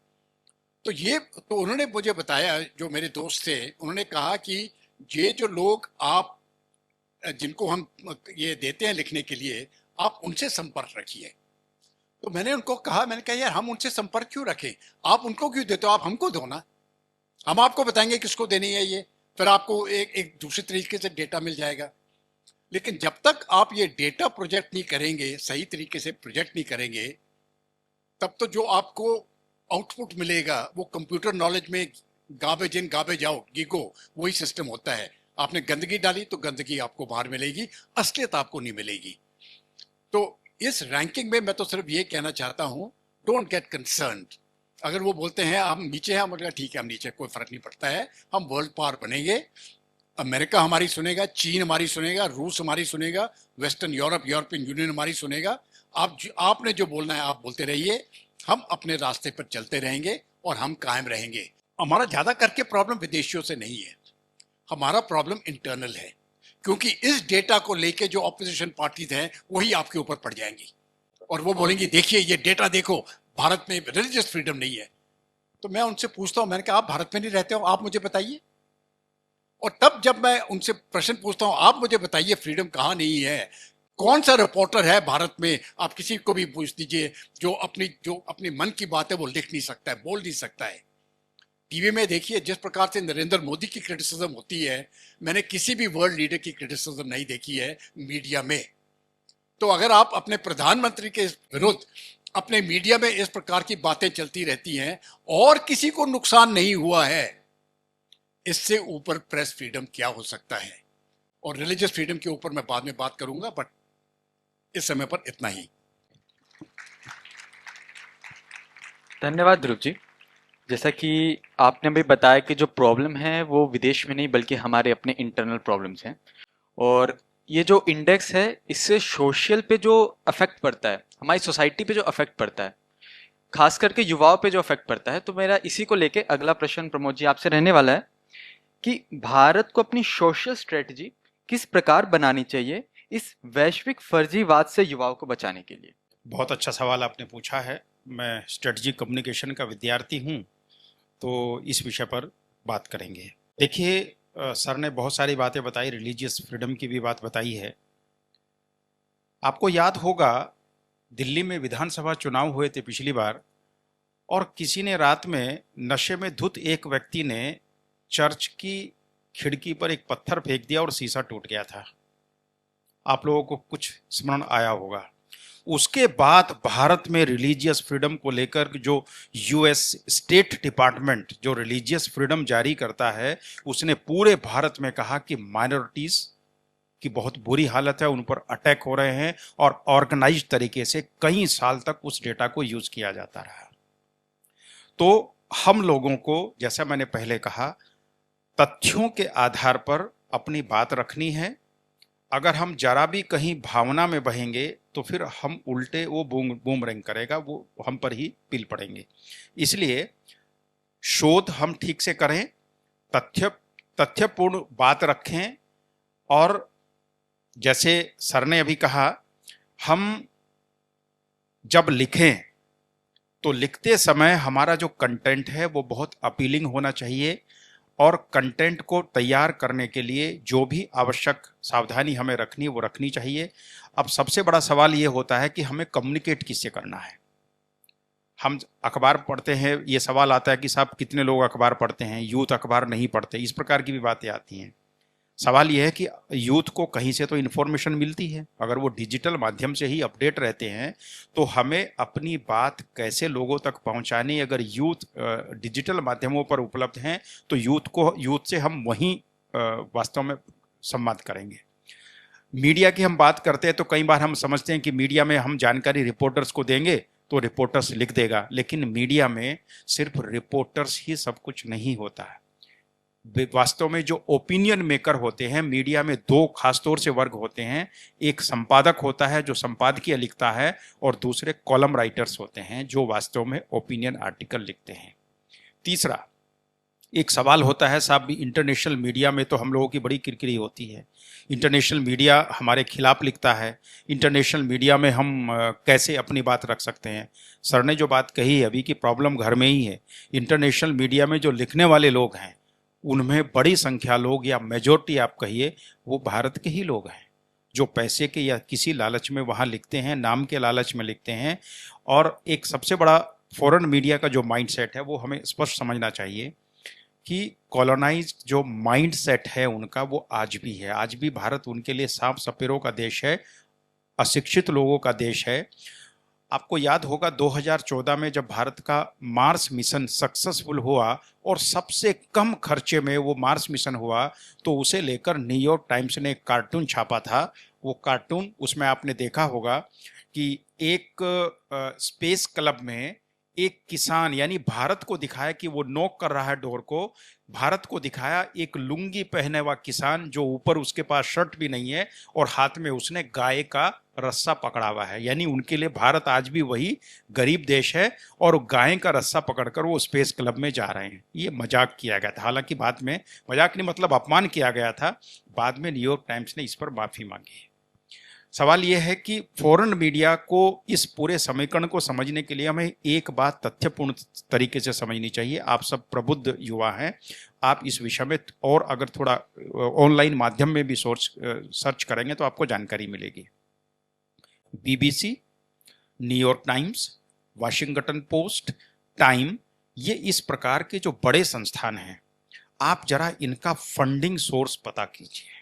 तो उन्होंने मुझे बताया, जो मेरे दोस्त थे, उन्होंने कहा कि ये जो लोग आप जिनको हम ये देते हैं लिखने के लिए, आप उनसे संपर्क रखिए। तो मैंने उनको कहा, मैंने कहा यार हम उनसे संपर्क क्यों रखें, आप उनको क्यों देते हो, आप हमको दो ना, हम आपको बताएंगे किसको देनी है ये, फिर आपको एक दूसरे तरीके से डेटा मिल जाएगा। लेकिन जब तक आप ये डेटा प्रोजेक्ट नहीं करेंगे, सही तरीके से प्रोजेक्ट नहीं करेंगे, तब तो जो आपको आउटपुट मिलेगा वो कंप्यूटर नॉलेज में garbage in garbage out, GIGO, वही सिस्टम होता है। आपने गंदगी डाली तो गंदगी आपको बाहर मिलेगी, असलियत आपको नहीं मिलेगी। तो इस रैंकिंग में मैं तो सिर्फ ये कहना चाहता हूँ, डोंट गेट कंसर्न्ड। अगर वो बोलते हैं हम नीचे हैं, हम बोलेगा ठीक है हम नीचे, कोई फर्क नहीं पड़ता है, हम वर्ल्ड पावर बनेंगे, अमेरिका हमारी सुनेगा, चीन हमारी सुनेगा, रूस हमारी सुनेगा, वेस्टर्न यूरोपियन यूनियन हमारी सुनेगा। आपने जो बोलना है आप बोलते रहिए, हम अपने रास्ते पर चलते रहेंगे और हम कायम रहेंगे। हमारा ज्यादा करके प्रॉब्लम विदेशियों से नहीं है, हमारा प्रॉब्लम इंटरनल है, क्योंकि इस डेटा को लेके जो ऑपोजिशन पार्टीज हैं वही आपके ऊपर पड़ जाएंगी और वो बोलेंगी देखिए ये डेटा देखो, भारत में रिलीजियस फ्रीडम नहीं है। तो मैं उनसे पूछता हूं, मैंने कहा आप भारत में नहीं रहते हो, आप मुझे बताइए। और तब जब मैं उनसे प्रश्न पूछता हूं, आप मुझे बताइए फ्रीडम कहाँ नहीं है, कौन सा रिपोर्टर है भारत में, आप किसी को भी पूछ दीजिए जो अपनी मन की बात है वो लिख नहीं सकता है, बोल नहीं सकता है। टीवी में देखिए जिस प्रकार से नरेंद्र मोदी की क्रिटिसिज्म होती है, मैंने किसी भी वर्ल्ड लीडर की क्रिटिसिज्म नहीं देखी है मीडिया में। तो अगर आप अपने प्रधानमंत्री के विरुद्ध अपने मीडिया में इस प्रकार की बातें चलती रहती हैं और किसी को नुकसान नहीं हुआ है, इससे ऊपर प्रेस फ्रीडम क्या हो सकता है? और रिलीजियस फ्रीडम के ऊपर मैं बाद में बात करूंगा, बट इस समय पर इतना ही। धन्यवाद ध्रुव जी। जैसा कि आपने भी बताया कि जो प्रॉब्लम है वो विदेश में नहीं बल्कि हमारे अपने इंटरनल प्रॉब्लम्स हैं, और ये जो इंडेक्स है इससे सोशल पे जो अफेक्ट पड़ता है, हमारी सोसाइटी पे जो अफेक्ट पड़ता है, खास करके युवाओं पे जो अफेक्ट पड़ता है, तो मेरा इसी को लेके अगला प्रश्न प्रमोद जी आपसे रहने वाला है कि भारत को अपनी सोशल स्ट्रेटजी किस प्रकार बनानी चाहिए इस वैश्विक फर्जीवाद से युवाओं को बचाने के लिए। बहुत अच्छा सवाल आपने पूछा है। मैं स्ट्रेटजी कम्युनिकेशन का विद्यार्थी हूँ, तो इस विषय पर बात करेंगे। देखिए, सर ने बहुत सारी बातें बताई, रिलीजियस फ्रीडम की भी बात बताई है। आपको याद होगा दिल्ली में विधानसभा चुनाव हुए थे पिछली बार, और किसी ने रात में नशे में धुत एक व्यक्ति ने चर्च की खिड़की पर एक पत्थर फेंक दिया और शीशा टूट गया था। आप लोगों को कुछ स्मरण आया होगा। उसके बाद भारत में रिलीजियस फ्रीडम को लेकर जो यूएस स्टेट डिपार्टमेंट जो रिलीजियस फ्रीडम जारी करता है, उसने पूरे भारत में कहा कि माइनॉरिटीज की बहुत बुरी हालत है, उन पर अटैक हो रहे हैं, और ऑर्गेनाइज तरीके से कई साल तक उस डेटा को यूज किया जाता रहा। तो हम लोगों को, जैसा मैंने पहले कहा, तथ्यों के आधार पर अपनी बात रखनी है। अगर हम जरा भी कहीं भावना में बहेंगे तो फिर हम उल्टे वो बूमरैंग करेगा, वो हम पर ही पिल पड़ेंगे। इसलिए शोध हम ठीक से करें, तथ्यपूर्ण बात रखें, और जैसे सर ने अभी कहा, हम जब लिखें तो लिखते समय हमारा जो कंटेंट है वो बहुत अपीलिंग होना चाहिए, और कंटेंट को तैयार करने के लिए जो भी आवश्यक सावधानी हमें रखनी वो रखनी चाहिए। अब सबसे बड़ा सवाल ये होता है कि हमें कम्युनिकेट किससे करना है। हम अखबार पढ़ते हैं, ये सवाल आता है कि साहब कितने लोग अखबार पढ़ते हैं, यूथ अखबार नहीं पढ़ते, इस प्रकार की भी बातें आती हैं। सवाल यह है कि यूथ को कहीं से तो इन्फॉर्मेशन मिलती है, अगर वो डिजिटल माध्यम से ही अपडेट रहते हैं तो हमें अपनी बात कैसे लोगों तक पहुंचानी। अगर यूथ डिजिटल माध्यमों पर उपलब्ध हैं तो यूथ से हम वहीं वास्तव में संवाद करेंगे। मीडिया की हम बात करते हैं तो कई बार हम समझते हैं कि मीडिया में हम जानकारी रिपोर्टर्स को देंगे तो रिपोर्टर्स लिख देगा, लेकिन मीडिया में सिर्फ रिपोर्टर्स ही सब कुछ नहीं होता है। वास्तव में जो ओपिनियन मेकर होते हैं, मीडिया में दो खासतौर से वर्ग होते हैं। एक संपादक होता है जो संपादकीय लिखता है, और दूसरे कॉलम राइटर्स होते हैं जो वास्तव में ओपिनियन आर्टिकल लिखते हैं। तीसरा एक सवाल होता है, साहब इंटरनेशनल मीडिया में तो हम लोगों की बड़ी किरकिरी होती है, इंटरनेशनल मीडिया हमारे खिलाफ लिखता है, इंटरनेशनल मीडिया में हम कैसे अपनी बात रख सकते हैं। सर ने जो बात कही है अभी की प्रॉब्लम घर में ही है। इंटरनेशनल मीडिया में जो लिखने वाले लोग हैं उनमें बड़ी संख्या लोग, या मेजॉरिटी आप कहिए, वो भारत के ही लोग हैं जो पैसे के या किसी लालच में वहाँ लिखते हैं, नाम के लालच में लिखते हैं। और एक सबसे बड़ा फॉरेन मीडिया का जो माइंडसेट है वो हमें स्पष्ट समझना चाहिए कि कॉलोनाइज जो माइंडसेट है उनका वो आज भी है। आज भी भारत उनके लिए सांप सपेरों का देश है, अशिक्षित लोगों का देश है। आपको याद होगा 2014 में जब भारत का मार्स मिशन सक्सेसफुल हुआ और सबसे कम खर्चे में वो मार्स मिशन हुआ, तो उसे लेकर न्यूयॉर्क टाइम्स ने एक कार्टून छापा था। वो कार्टून, उसमें आपने देखा होगा कि एक स्पेस क्लब में एक किसान, यानी भारत को दिखाया कि वो नॉक कर रहा है डोर को, भारत को दिखाया एक लुंगी पहने हुआ किसान जो ऊपर उसके पास शर्ट भी नहीं है और हाथ में उसने गाय का रस्सा पकड़ा हुआ है। यानी उनके लिए भारत आज भी वही गरीब देश है और गाय का रस्सा पकड़कर वो स्पेस क्लब में जा रहे हैं। ये मजाक किया गया था, हालांकि बाद में मजाक नहीं मतलब अपमान किया गया था। बाद में न्यूयॉर्क टाइम्स ने इस पर माफी मांगी। सवाल यह है कि फॉरेन मीडिया को इस पूरे समीकरण को समझने के लिए हमें एक बात तथ्यपूर्ण तरीके से समझनी चाहिए। आप सब प्रबुद्ध युवा हैं, आप इस विषय में और अगर थोड़ा ऑनलाइन माध्यम में भी सर्च करेंगे तो आपको जानकारी मिलेगी। BBC, New York times, Washington post, time, ये इस प्रकार के जो बड़े संस्थान हैं, आप जरा इनका फंडिंग सोर्स पता कीजिए।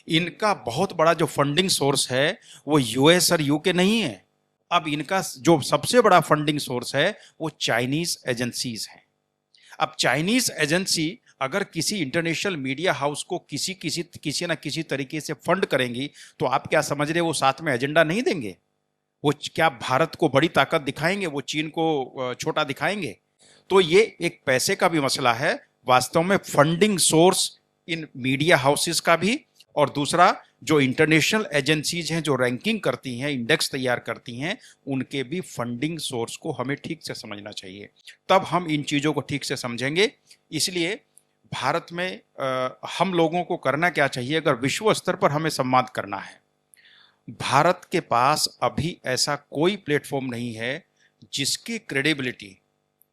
इनका बहुत बड़ा जो फंडिंग सोर्स है वो यूएस और यूके नहीं है। अब इनका जो सबसे बड़ा फंडिंग सोर्स है वो चाइनीज एजेंसीज हैं। अब चाइनीज एजेंसी अगर किसी इंटरनेशनल मीडिया हाउस को किसी ना किसी तरीके से फंड करेंगी, तो आप क्या समझ रहे, वो साथ में एजेंडा नहीं देंगे? वो क्या भारत को बड़ी ताकत दिखाएंगे, वो चीन को छोटा दिखाएंगे? तो ये एक पैसे का भी मसला है वास्तव में, फंडिंग सोर्स इन मीडिया हाउसेस का भी, और दूसरा जो इंटरनेशनल एजेंसीज हैं जो रैंकिंग करती हैं, इंडेक्स तैयार करती हैं, उनके भी फंडिंग सोर्स को हमें ठीक से समझना चाहिए। तब हम इन चीज़ों को ठीक से समझेंगे। इसलिए भारत में हम लोगों को करना क्या चाहिए, अगर विश्व स्तर पर हमें संवाद करना है, भारत के पास अभी ऐसा कोई प्लेटफॉर्म नहीं है जिसकी क्रेडिबिलिटी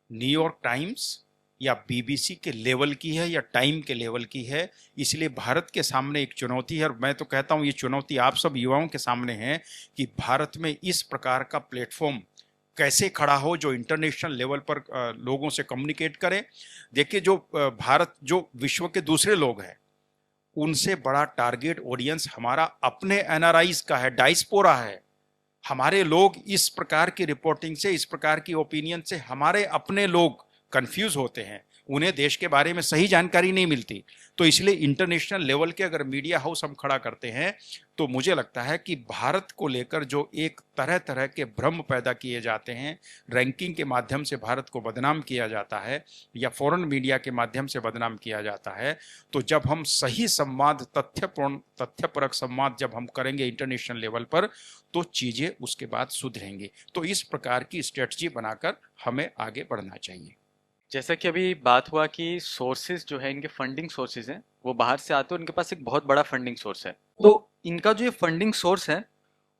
न्यूयॉर्क टाइम्स या बीबीसी के लेवल की है या टाइम के लेवल की है। इसलिए भारत के सामने एक चुनौती है, और मैं तो कहता हूं ये चुनौती आप सब युवाओं के सामने है कि भारत में इस प्रकार का प्लेटफॉर्म कैसे खड़ा हो जो इंटरनेशनल लेवल पर लोगों से कम्युनिकेट करे। देखिए, जो भारत, जो विश्व के दूसरे लोग हैं, उनसे बड़ा टारगेट ऑडियंस हमारा अपने एनआरआईज का है, डायस्पोरा है। हमारे लोग इस प्रकार की रिपोर्टिंग से, इस प्रकार की ओपिनियन से हमारे अपने लोग कंफ्यूज होते हैं, उन्हें देश के बारे में सही जानकारी नहीं मिलती। तो इसलिए इंटरनेशनल लेवल के अगर मीडिया हाउस हम खड़ा करते हैं, तो मुझे लगता है कि भारत को लेकर जो एक तरह तरह के भ्रम पैदा किए जाते हैं, रैंकिंग के माध्यम से भारत को बदनाम किया जाता है या फॉरेन मीडिया के माध्यम से बदनाम किया जाता है, तो जब हम सही संवाद, तथ्यपरक संवाद जब हम करेंगे इंटरनेशनल लेवल पर, तो चीज़ें उसके बाद सुधरेंगी। तो इस प्रकार की स्ट्रेटजी बनाकर हमें आगे बढ़ना चाहिए। जैसा कि अभी बात हुआ कि सोर्सेज जो है, इनके फंडिंग सोर्सेज हैं, वो बाहर से आते हैं, उनके पास एक बहुत बड़ा फंडिंग सोर्स है। तो इनका जो ये फंडिंग सोर्स है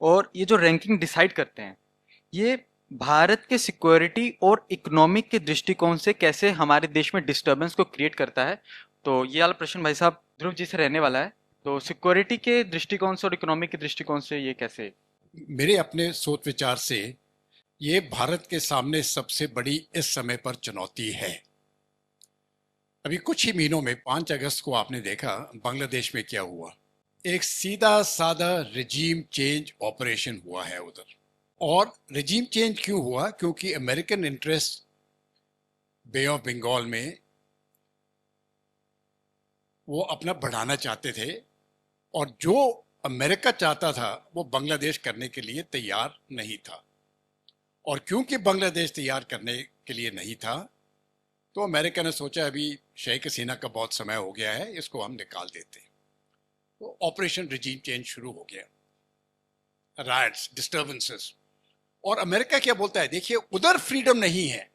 और ये जो रैंकिंग डिसाइड करते हैं, ये भारत के सिक्योरिटी और इकोनॉमिक के दृष्टिकोण से कैसे हमारे देश में डिस्टर्बेंस को क्रिएट करता है। तो ये वाला प्रश्न भाई साहब ध्रुव जी से रहने वाला है। तो सिक्योरिटी के दृष्टिकोण से और इकोनॉमिक के दृष्टिकोण से ये कैसे? मेरे अपने सोच विचार से ये भारत के सामने सबसे बड़ी इस समय पर चुनौती है। अभी कुछ ही महीनों में 5 अगस्त को आपने देखा बांग्लादेश में क्या हुआ। एक सीधा साधा रिजीम चेंज ऑपरेशन हुआ है उधर। और रिजीम चेंज क्यों हुआ? क्योंकि American interest bay of Bengal में वो अपना बढ़ाना चाहते थे, और जो अमेरिका चाहता था वो बांग्लादेश करने के लिए तैयार नहीं था। और क्योंकि बांग्लादेश तैयार करने के लिए नहीं था, तो अमेरिका ने सोचा अभी शेख हसीना का बहुत समय हो गया है, इसको हम निकाल देते। तो ऑपरेशन रिजीम चेंज शुरू हो गया, राइट्स, डिस्टर्बेंसेस। और अमेरिका क्या बोलता है, देखिए उधर फ्रीडम नहीं है,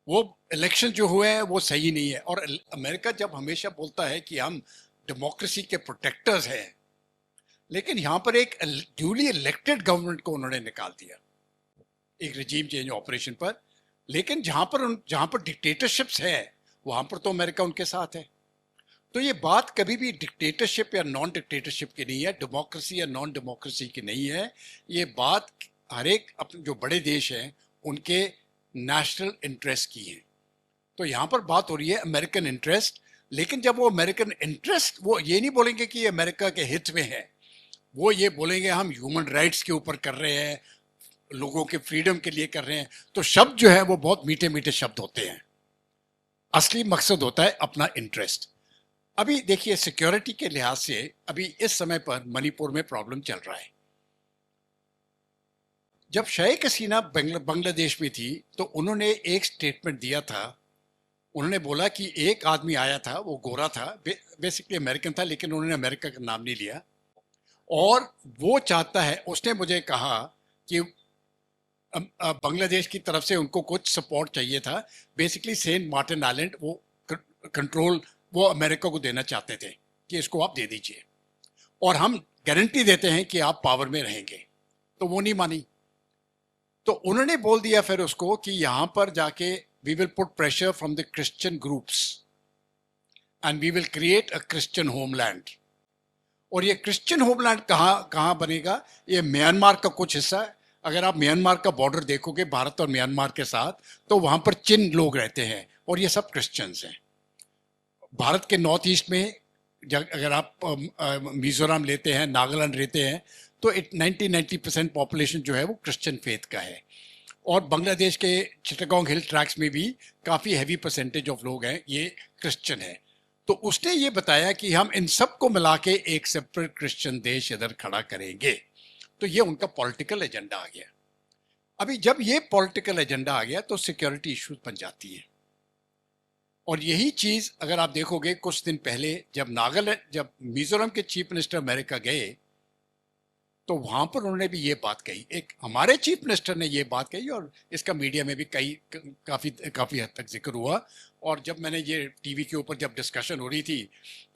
वो इलेक्शन जो हुए हैं वो सही नहीं है। और अमेरिका जब हमेशा बोलता है कि हम डेमोक्रेसी के प्रोटेक्टर्स हैं, लेकिन यहाँ पर एक ड्यूली इलेक्टेड गवर्नमेंट को उन्होंने निकाल दिया एक रिजीम चेंज ऑपरेशन पर। लेकिन जहाँ पर डिक्टेटरशिप्स है, वहाँ पर तो अमेरिका उनके साथ है। तो ये बात कभी भी डिक्टेटरशिप या नॉन डिक्टेटरशिप की नहीं है, डेमोक्रेसी या नॉन डेमोक्रेसी की नहीं है। ये बात हर एक अपने जो बड़े देश हैं उनके नेशनल इंटरेस्ट की है। तो यहाँ पर बात हो रही है अमेरिकन इंटरेस्ट। लेकिन जब वो अमेरिकन इंटरेस्ट, वो ये नहीं बोलेंगे कि ये अमेरिका के हित में है, वो ये बोलेंगे हम ह्यूमन राइट्स के ऊपर कर रहे हैं, लोगों के फ्रीडम के लिए कर रहे हैं। तो शब्द जो है वो बहुत मीठे मीठे शब्द होते हैं, असली मकसद होता है अपना इंटरेस्ट। अभी देखिए सिक्योरिटी के लिहाज से अभी इस समय पर मणिपुर में प्रॉब्लम चल रहा है। जब शेख हसीना बांग्लादेश में थी तो उन्होंने एक स्टेटमेंट दिया था। उन्होंने बोला कि एक आदमी आया था, वो गोरा था, बेसिकली अमेरिकन था, लेकिन उन्होंने अमेरिका का नाम नहीं लिया। और वो चाहता है, उसने मुझे कहा कि बांग्लादेश की तरफ से उनको कुछ सपोर्ट चाहिए था। बेसिकली सेंट मार्टिन आइलैंड वो कंट्रोल वो अमेरिका को देना चाहते थे कि इसको आप दे दीजिए और हम गारंटी देते हैं कि आप पावर में रहेंगे। तो वो नहीं मानी। तो उन्होंने बोल दिया फिर उसको कि यहाँ पर जाके we will put pressure from the Christian groups and we will create a Christian homeland. और ये क्रिश्चियन होमलैंड कहाँ बनेगा? ये म्यांमार का कुछ हिस्सा, अगर आप म्यांमार का बॉर्डर देखोगे भारत और म्यांमार के साथ, तो वहां पर चिन लोग रहते हैं और ये सब क्रिश्चियंस हैं। भारत के नॉर्थ ईस्ट में अगर आप मिजोरम लेते हैं, नागालैंड लेते हैं, तो 90% पॉपुलेशन जो है वो क्रिश्चियन फेथ का है। और बांग्लादेश के चिटागोंग हिल ट्रैक्स में भी काफ़ी हैवी परसेंटेज ऑफ लोग हैं ये क्रिश्चियन है। तो उसने ये बताया कि हम इन सब को मिला के एक सेपरेट क्रिश्चियन देश इधर खड़ा करेंगे। तो ये उनका पॉलिटिकल एजेंडा आ गया। अभी जब ये पॉलिटिकल एजेंडा आ गया तो सिक्योरिटी इश्यूज बन जाती है। और यही चीज़ अगर आप देखोगे कुछ दिन पहले जब मिजोरम के चीफ मिनिस्टर अमेरिका गए, तो वहां पर उन्होंने भी ये बात कही, एक हमारे चीफ मिनिस्टर ने ये बात कही और इसका मीडिया में भी काफ़ी हद तक जिक्र हुआ। और जब मैंने ये टीवी के ऊपर जब डिस्कशन हो रही थी,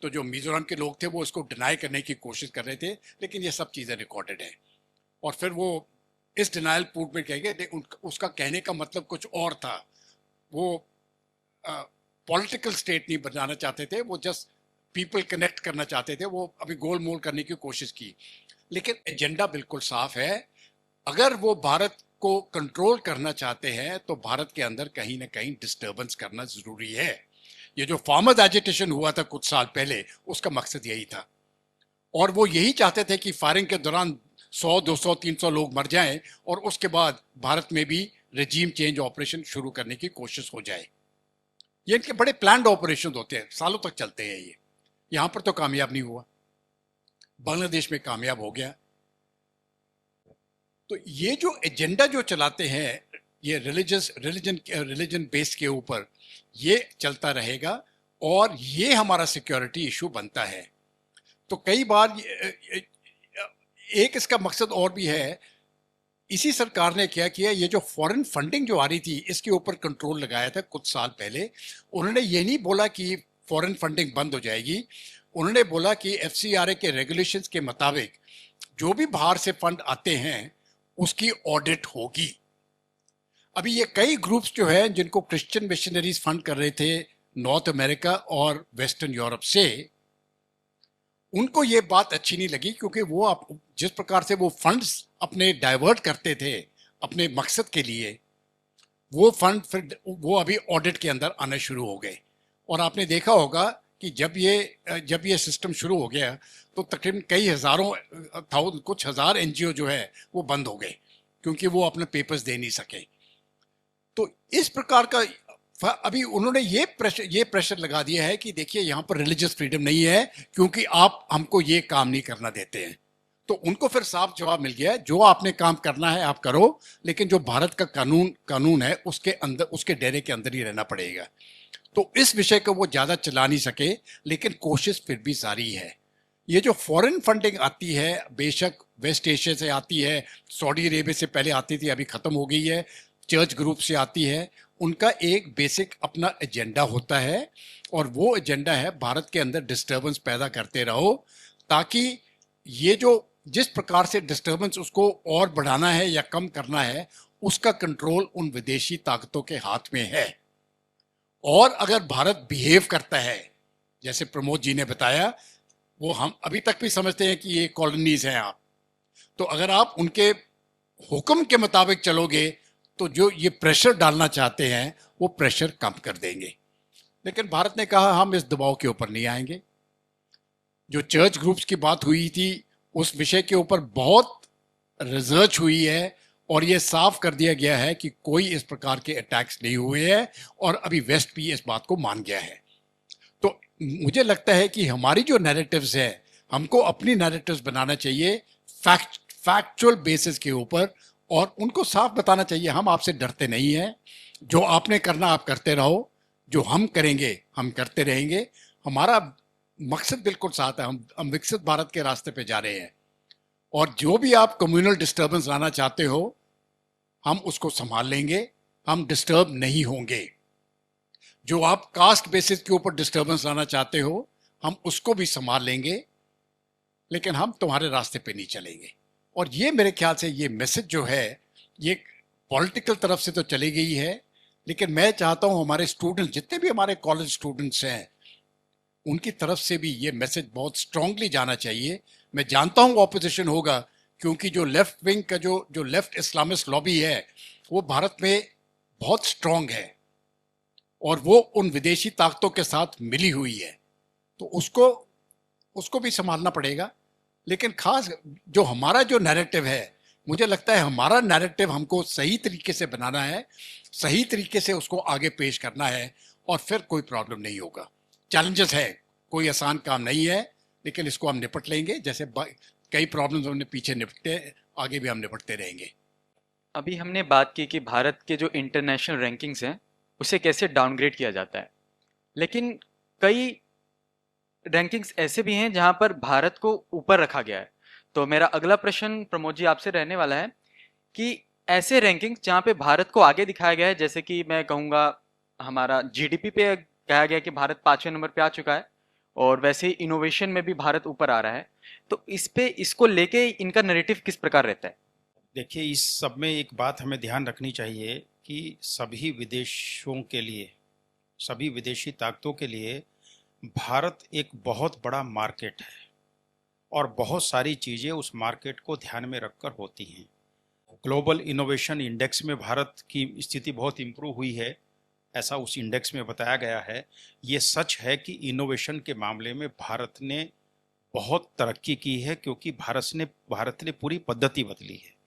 तो जो मिजोरम के लोग थे वो इसको डिनाई करने की कोशिश कर रहे थे, लेकिन ये सब चीज़ें रिकॉर्डेड हैं। और फिर वो इस डिनाइल पूर्व में कह गए, उसका कहने का मतलब कुछ और था। वो पॉलिटिकल स्टेट नहीं बनाना चाहते थे, वो जस्ट पीपल कनेक्ट करना चाहते थे। वो अभी गोल मोल करने की कोशिश की, लेकिन एजेंडा बिल्कुल साफ है। अगर वो भारत को कंट्रोल करना चाहते हैं तो भारत के अंदर कहीं ना कहीं डिस्टर्बेंस करना जरूरी है। ये जो फार्मर्स एजिटेशन हुआ था कुछ साल पहले, उसका मकसद यही था। और वो यही चाहते थे कि फायरिंग के दौरान 100, 200, 300 लोग मर जाएं और उसके बाद भारत में भी रजीम चेंज ऑपरेशन शुरू करने की कोशिश हो जाए। ये इनके बड़े प्लान्ड ऑपरेशन होते हैं, सालों तक चलते हैं ये। यहां पर तो कामयाब नहीं हुआ, बांग्लादेश में कामयाब हो गया। तो ये जो एजेंडा जो चलाते हैं, ये रिलीजन बेस के ऊपर ये चलता रहेगा और ये हमारा सिक्योरिटी इशू बनता है। तो कई बार एक इसका मकसद और भी है। इसी सरकार ने क्या किया, ये जो फॉरेन फंडिंग जो आ रही थी इसके ऊपर कंट्रोल लगाया था कुछ साल पहले। उन्होंने ये नहीं बोला कि फॉरेन फंडिंग बंद हो जाएगी, उन्होंने बोला कि एफसीआरए के रेगुलेशंस के मुताबिक जो भी बाहर से फंड आते हैं उसकी ऑडिट होगी। अभी ये कई ग्रुप्स जो है जिनको क्रिश्चियन मिशनरीज फंड कर रहे थे नॉर्थ अमेरिका और वेस्टर्न यूरोप से, उनको ये बात अच्छी नहीं लगी, क्योंकि वो जिस प्रकार से वो फंड्स अपने डाइवर्ट करते थे अपने मकसद के लिए, वो फंड फिर वो अभी ऑडिट के अंदर आने शुरू हो गए। और आपने देखा होगा कि जब ये सिस्टम शुरू हो गया तो तकरीबन कई हज़ारों कुछ हज़ार एनजीओ जो है वो बंद हो गए, क्योंकि वो अपने पेपर्स दे नहीं सके। तो इस प्रकार का अभी उन्होंने ये प्रेशर लगा दिया है कि देखिए यहाँ पर रिलीजियस फ्रीडम नहीं है, क्योंकि आप हमको ये काम नहीं करना देते हैं। तो उनको फिर साफ जवाब मिल गया है, जो आपने काम करना है आप करो, लेकिन जो भारत का कानून है उसके अंदर, उसके दायरे के अंदर ही रहना पड़ेगा। तो इस विषय को वो ज़्यादा चला नहीं सके, लेकिन कोशिश फिर भी जारी है। ये जो फॉरेन फंडिंग आती है, बेशक वेस्ट एशिया से आती है, सऊदी अरेबिया से पहले आती थी, अभी ख़त्म हो गई है, चर्च ग्रुप से आती है, उनका एक बेसिक अपना एजेंडा होता है। और वो एजेंडा है भारत के अंदर डिस्टर्बेंस पैदा करते रहो, ताकि ये जो जिस प्रकार से डिस्टर्बेंस उसको और बढ़ाना है या कम करना है, उसका कंट्रोल उन विदेशी ताकतों के हाथ में है। और अगर भारत बिहेव करता है जैसे प्रमोद जी ने बताया, वो हम अभी तक भी समझते हैं कि ये कॉलोनीज हैं आप, तो अगर आप उनके हुक्म के मुताबिक चलोगे तो जो ये प्रेशर डालना चाहते हैं वो प्रेशर कम कर देंगे। लेकिन भारत ने कहा हम इस दबाव के ऊपर नहीं आएंगे। जो चर्च ग्रुप्स की बात हुई थी उस विषय के ऊपर बहुत रिसर्च हुई है और ये साफ कर दिया गया है कि कोई इस प्रकार के अटैक्स नहीं हुए हैं, और अभी वेस्ट भी इस बात को मान गया है। तो मुझे लगता है कि हमारी जो नैरेटिव्स है, हमको अपनी नैरेटिव्स बनाना चाहिए फैक्चुअल बेसिस के ऊपर, और उनको साफ बताना चाहिए हम आपसे डरते नहीं हैं, जो आपने करना आप करते रहो, जो हम करेंगे हम करते रहेंगे। हमारा मकसद बिल्कुल साफ है, हम विकसित भारत के रास्ते पे जा रहे हैं, और जो भी आप कम्युनल डिस्टर्बेंस लाना चाहते हो हम उसको संभाल लेंगे, हम डिस्टर्ब नहीं होंगे। जो आप कास्ट बेसिस के ऊपर डिस्टर्बेंस लाना चाहते हो हम उसको भी संभाल लेंगे, लेकिन हम तुम्हारे रास्ते पे नहीं चलेंगे। और ये मेरे ख्याल से ये मैसेज जो है ये पॉलिटिकल तरफ से तो चली गई है, लेकिन मैं चाहता हूँ हमारे स्टूडेंट, जितने भी हमारे कॉलेज स्टूडेंट्स हैं, उनकी तरफ से भी ये मैसेज बहुत स्ट्रांगली जाना चाहिए। मैं जानता हूँ ऑपोजिशन होगा, क्योंकि जो लेफ्ट विंग का जो लेफ्ट इस्लामिस्ट लॉबी है वो भारत में बहुत स्ट्रांग है और वो उन विदेशी ताकतों के साथ मिली हुई है, तो उसको भी संभालना पड़ेगा। लेकिन खास जो हमारा जो नैरेटिव है, मुझे लगता है हमारा नैरेटिव हमको सही तरीके से बनाना है, सही तरीके से उसको आगे पेश करना है, और फिर कोई प्रॉब्लम नहीं होगा। चैलेंजेस है, कोई आसान काम नहीं है, लेकिन इसको हम निपट लेंगे। जैसे कई प्रॉब्लम्स हमने पीछे निपटे, आगे भी हम निपटते रहेंगे। अभी हमने बात की कि भारत के जो इंटरनेशनल रैंकिंग्स हैं उसे कैसे डाउनग्रेड किया जाता है, लेकिन कई रैंकिंग्स ऐसे भी हैं जहां पर भारत को ऊपर रखा गया है। तो मेरा अगला प्रश्न प्रमोद जी आपसे रहने वाला है कि ऐसे रैंकिंग्स जहां पे भारत को आगे दिखाया गया है, जैसे कि मैं कहूँगा हमारा जीडीपी पे कहा गया कि भारत 5वें नंबर पे आ चुका है, और वैसे ही इनोवेशन में भी भारत ऊपर आ रहा है, तो इसको लेके इनका नैरेटिव किस प्रकार रहता है? देखिए, इस सब में एक बात हमें ध्यान रखनी चाहिए कि सभी विदेशों के लिए, सभी विदेशी ताकतों के लिए भारत एक बहुत बड़ा मार्केट है और बहुत सारी चीज़ें उस मार्केट को ध्यान में रखकर होती हैं। ग्लोबल इनोवेशन इंडेक्स में भारत की स्थिति बहुत इम्प्रूव हुई है, ऐसा उस इंडेक्स में बताया गया है। ये सच है कि इनोवेशन के मामले में भारत ने बहुत तरक्की की है, क्योंकि भारत ने पूरी पद्धति बदली है।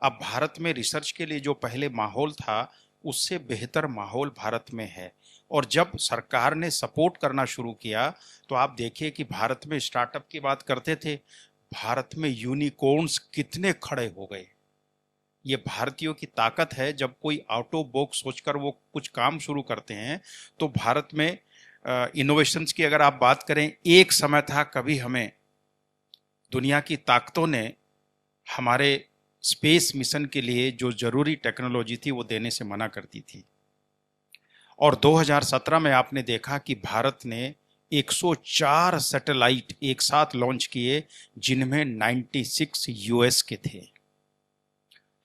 अब भारत में रिसर्च के लिए जो पहले माहौल था, उससे बेहतर माहौल भारत में है। और जब सरकार ने सपोर्ट करना शुरू किया, तो आप देखिए कि भारत में स्टार्टअप की बात करते थे, भारत में यूनिकॉर्न्स कितने खड़े हो गए। ये भारतीयों की ताकत है। जब कोई आउट ऑफ बॉक्स सोचकर वो कुछ काम शुरू करते हैं, तो भारत में इनोवेशंस की अगर आप बात करें, एक समय था कभी हमें दुनिया की ताकतों ने हमारे स्पेस मिशन के लिए जो जरूरी टेक्नोलॉजी थी वो देने से मना करती थी। और 2017 में आपने देखा कि भारत ने 104 सैटेलाइट एक साथ लॉन्च किए, जिनमें 96 यूएस के थे।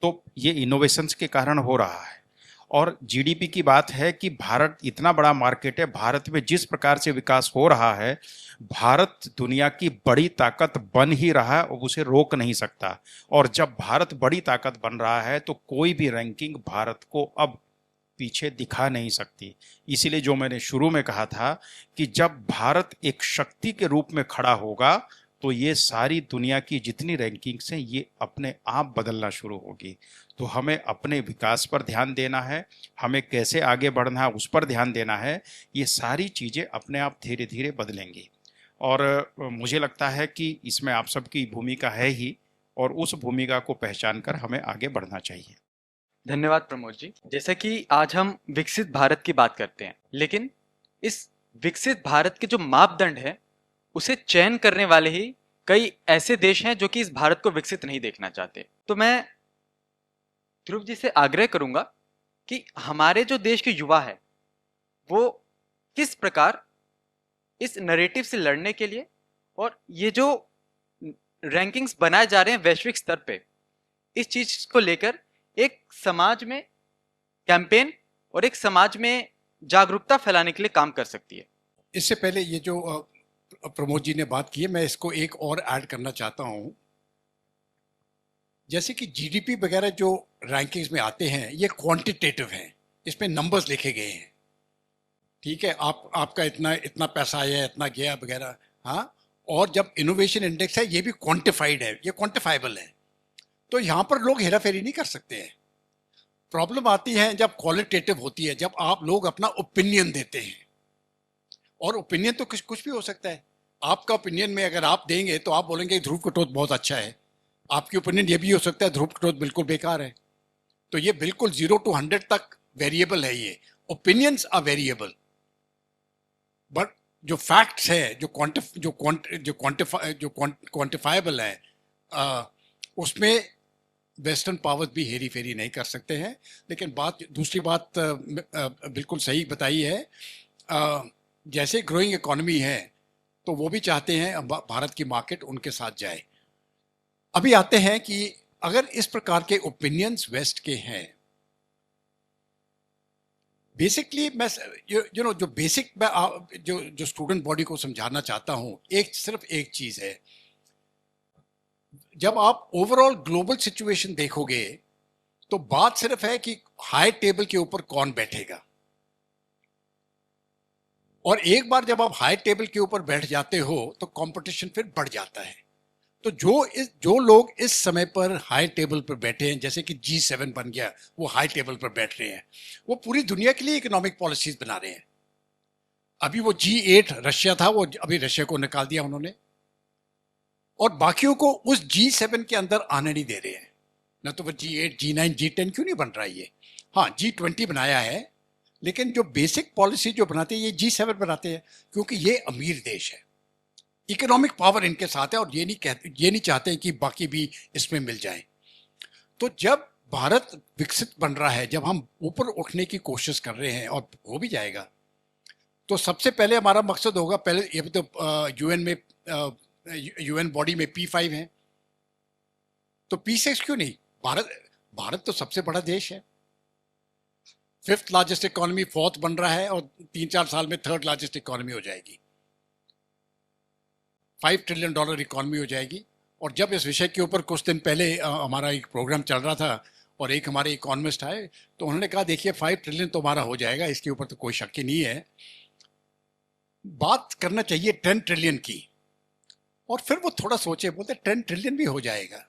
तो ये इनोवेशंस के कारण हो रहा है। और जीडीपी की बात है कि भारत इतना बड़ा मार्केट है, भारत में जिस प्रकार से विकास हो रहा है, भारत दुनिया की बड़ी ताकत बन ही रहा है और उसे रोक नहीं सकता। और जब भारत बड़ी ताकत बन रहा है, तो कोई भी रैंकिंग भारत को अब पीछे दिखा नहीं सकती। इसीलिए जो मैंने शुरू में कहा था कि जब भारत एक शक्ति के रूप में खड़ा होगा, तो ये सारी दुनिया की जितनी रैंकिंग्स हैं, ये अपने आप बदलना शुरू होगी। तो हमें अपने विकास पर ध्यान देना है, हमें कैसे आगे बढ़ना है उस पर ध्यान देना है। ये सारी चीज़ें अपने आप धीरे धीरे बदलेंगी, और मुझे लगता है कि इसमें आप सबकी भूमिका है ही, और उस भूमिका को पहचान कर हमें आगे बढ़ना चाहिए। धन्यवाद प्रमोद जी। जैसा कि आज हम विकसित भारत की बात करते हैं, लेकिन इस विकसित भारत के जो मापदंड है उसे चयन करने वाले ही कई ऐसे देश हैं जो कि इस भारत को विकसित नहीं देखना चाहते। तो मैं ध्रुव जी से आग्रह करूंगा कि हमारे जो देश के युवा है वो किस प्रकार इस नैरेटिव से लड़ने के लिए, और ये जो रैंकिंग्स बनाए जा रहे हैं वैश्विक स्तर पे, इस चीज को लेकर एक समाज में कैंपेन और एक समाज में जागरूकता फैलाने के लिए काम कर सकती है। इससे पहले ये जो प्रमोद जी ने बात की है, मैं इसको एक और ऐड करना चाहता हूं। जैसे कि जीडीपी वगैरह जो रैंकिंग्स में आते हैं, ये क्वांटिटेटिव हैं, इसमें नंबर्स लिखे गए हैं। ठीक है, आपका इतना पैसा आया, इतना गया वगैरह, हाँ। और जब इनोवेशन इंडेक्स है, ये भी क्वांटिफाइड है, ये क्वांटिफाइबल है। तो यहाँ पर लोग हेरा फेरी नहीं कर सकते हैं। प्रॉब्लम आती है जब क्वालिटेटिव होती है, जब आप लोग अपना ओपिनियन देते हैं, और ओपिनियन तो कुछ भी हो सकता है। आपका ओपिनियन में अगर आप देंगे तो आप बोलेंगे ध्रुव कटोच बहुत अच्छा है, आपकी ओपिनियन ये भी हो सकता है ध्रुव कटोच बिल्कुल बेकार है। तो ये बिल्कुल 0 to 100 तक वेरिएबल है। ये ओपिनियंस आर वेरिएबल, बट जो फैक्ट्स है, जो क्वांटिफाइबल है, उसमें वेस्टर्न पावर्स भी हेरी फेरी नहीं कर सकते हैं। लेकिन दूसरी बात बिल्कुल सही बताई है। जैसे ग्रोइंग इकोनॉमी है, तो वो भी चाहते हैं भारत की मार्केट उनके साथ जाए। अभी आते हैं कि अगर इस प्रकार के ओपिनियंस वेस्ट के हैं, बेसिकली मैं जो बेसिक मैं जो स्टूडेंट बॉडी को समझाना चाहता हूं, सिर्फ एक चीज है। जब आप ओवरऑल ग्लोबल सिचुएशन देखोगे तो बात सिर्फ है कि हाई टेबल के ऊपर कौन बैठेगा, और एक बार जब आप हाई टेबल के ऊपर बैठ जाते हो तो कंपटीशन फिर बढ़ जाता है। तो जो लोग इस समय पर हाई टेबल पर बैठे हैं, जैसे कि G7 बन गया, वो हाई टेबल पर बैठ रहे हैं, वो पूरी दुनिया के लिए इकोनॉमिक पॉलिसीज बना रहे हैं। अभी वो G8 रशिया था, वो अभी रशिया को निकाल दिया उन्होंने, और बाकियों को उस G7 के अंदर आने नहीं दे रहे हैं। न तो वो G8, G9, G10 क्यों नहीं बन रहा है ये? हाँ, G20 बनाया है, लेकिन जो बेसिक पॉलिसी जो बनाते हैं ये G7 बनाते हैं, क्योंकि ये अमीर देश है, इकोनॉमिक पावर इनके साथ है, और ये नहीं चाहते हैं कि बाकी भी इसमें मिल जाएं। तो जब भारत विकसित बन रहा है, जब हम ऊपर उठने की कोशिश कर रहे हैं, और हो भी जाएगा, तो सबसे पहले हमारा मकसद होगा, पहले ये तो यूएन बॉडी में P5 है, तो P6 क्यों नहीं? भारत तो सबसे बड़ा देश है, 5th लार्जेस्ट इकोनॉमी, 4th बन रहा है, और 3-4 साल में 3rd लार्जेस्ट इकोनॉमी हो जाएगी, $5 ट्रिलियन इकोनॉमी हो जाएगी। और जब इस विषय के ऊपर कुछ दिन पहले हमारा एक प्रोग्राम चल रहा था, और एक हमारे इकोनॉमिस्ट आए, तो उन्होंने कहा देखिए 5 ट्रिलियन तो हमारा हो जाएगा, इसके ऊपर तो कोई शक ही नहीं है, बात करना चाहिए 10 ट्रिलियन की। और फिर वो थोड़ा सोचे, बोलते 10 ट्रिलियन भी हो जाएगा,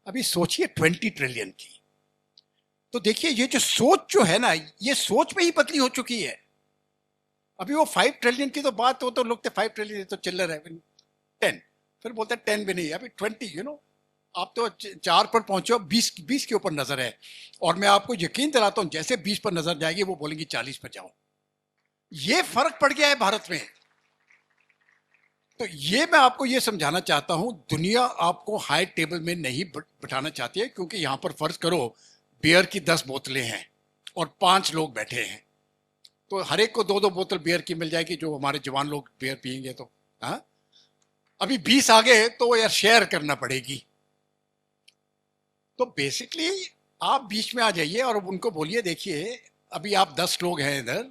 अभी सोचिए 20 ट्रिलियन की। तो देखिए ये जो सोच जो है ना, ये सोच में ही बदली हो चुकी है। अभी वो 5 ट्रिलियन की तो बात हो, तो लोग 5 ट्रिलियन तो चिल्लर है, 10, फिर बोलते 10 भी नहीं, अभी 20, आप तो 4 पर पहुंचे हो, 20 के ऊपर नजर है, और मैं आपको यकीन दिलाता हूं जैसे 20 पर नजर जाएगी वो बोलेंगे 40 पर जाओ। ये फर्क पड़ गया है भारत में। तो ये मैं आपको ये समझाना चाहता हूं, दुनिया आपको हाई टेबल में नहीं बिठाना चाहती है, क्योंकि यहां पर फर्ज करो बियर की 10 बोतलें हैं और 5 लोग बैठे हैं, तो हर एक को 2-2 बोतल बियर की मिल जाएगी, जो हमारे जवान लोग बियर पियेंगे। तो हाँ, अभी 20 आ गए तो यार शेयर करना पड़ेगी। तो बेसिकली आप बीच में आ जाइए और उनको बोलिए देखिए अभी आप 10 लोग हैं इधर,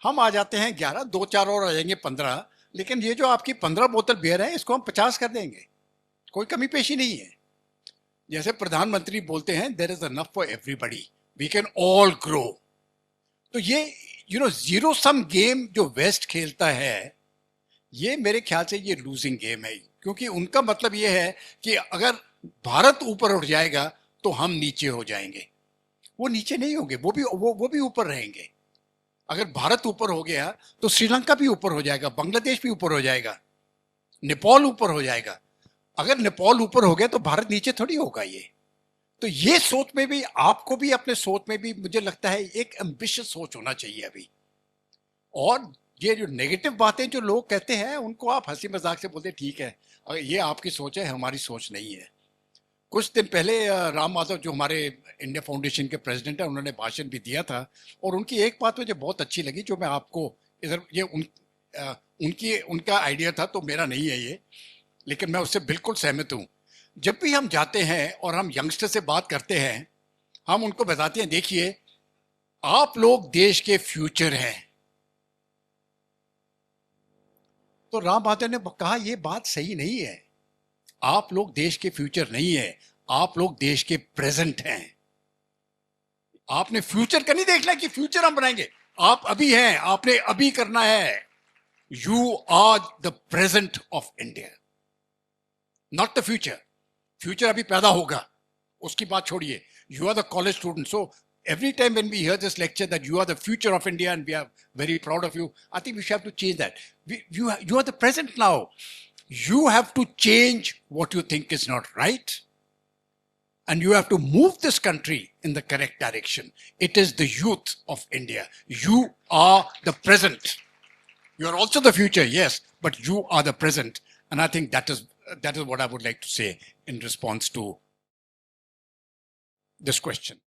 हम आ जाते हैं 11, 2-4 और आ जाएंगे 15, लेकिन ये जो आपकी 15 बोतल बियर है इसको हम 50 कर देंगे, कोई कमी पेशी नहीं है। जैसे प्रधानमंत्री बोलते हैं there is enough for everybody, we can all grow. तो ये जीरो सम गेम जो वेस्ट खेलता है, ये मेरे ख्याल से ये लूजिंग गेम है, क्योंकि उनका मतलब ये है कि अगर भारत ऊपर उठ जाएगा तो हम नीचे हो जाएंगे। वो नीचे नहीं होंगे, वो भी ऊपर रहेंगे। अगर भारत ऊपर हो गया तो श्रीलंका भी ऊपर हो जाएगा, बांग्लादेश भी ऊपर हो जाएगा, नेपाल ऊपर हो जाएगा। अगर नेपाल ऊपर हो गया तो भारत नीचे थोड़ी होगा। तो ये सोच में भी, आपको भी अपने सोच में भी मुझे लगता है एक एम्बिशियस सोच होना चाहिए अभी। और ये जो नेगेटिव बातें जो लोग कहते हैं उनको आप हंसी मजाक से बोलते ठीक है, और ये आपकी सोच है, हमारी सोच नहीं है। कुछ दिन पहले राम माधव जो हमारे इंडिया फाउंडेशन के प्रेसिडेंट है, उन्होंने भाषण भी दिया था, और उनकी एक बात मुझे बहुत अच्छी लगी जो मैं आपको इधर, ये उनका आइडिया था तो मेरा नहीं है ये, लेकिन मैं उससे बिल्कुल सहमत हूँ। जब भी हम जाते हैं और हम यंगस्टर से बात करते हैं, हम उनको बताते हैं देखिए आप लोग देश के फ्यूचर हैं। तो राम माधव ने कहा ये बात सही नहीं है, आप लोग देश के फ्यूचर नहीं है, आप लोग देश के प्रेजेंट हैं। आपने फ्यूचर का नहीं देखना कि फ्यूचर हम बनाएंगे, आप अभी हैं, आपने अभी करना है। You are the present of India, not the future. Future अभी पैदा होगा, उसकी बात छोड़िए। You are the college student, so every time when we hear this lecture that you are the future of India and we are very proud of you, I think we should have to change that. You are the present now. You have to change what you think is not right, and you have to move this country in the correct direction. It is the youth of India. You are the present. You are also the future, yes, but you are the present. And I think that is what I would like to say in response to this question.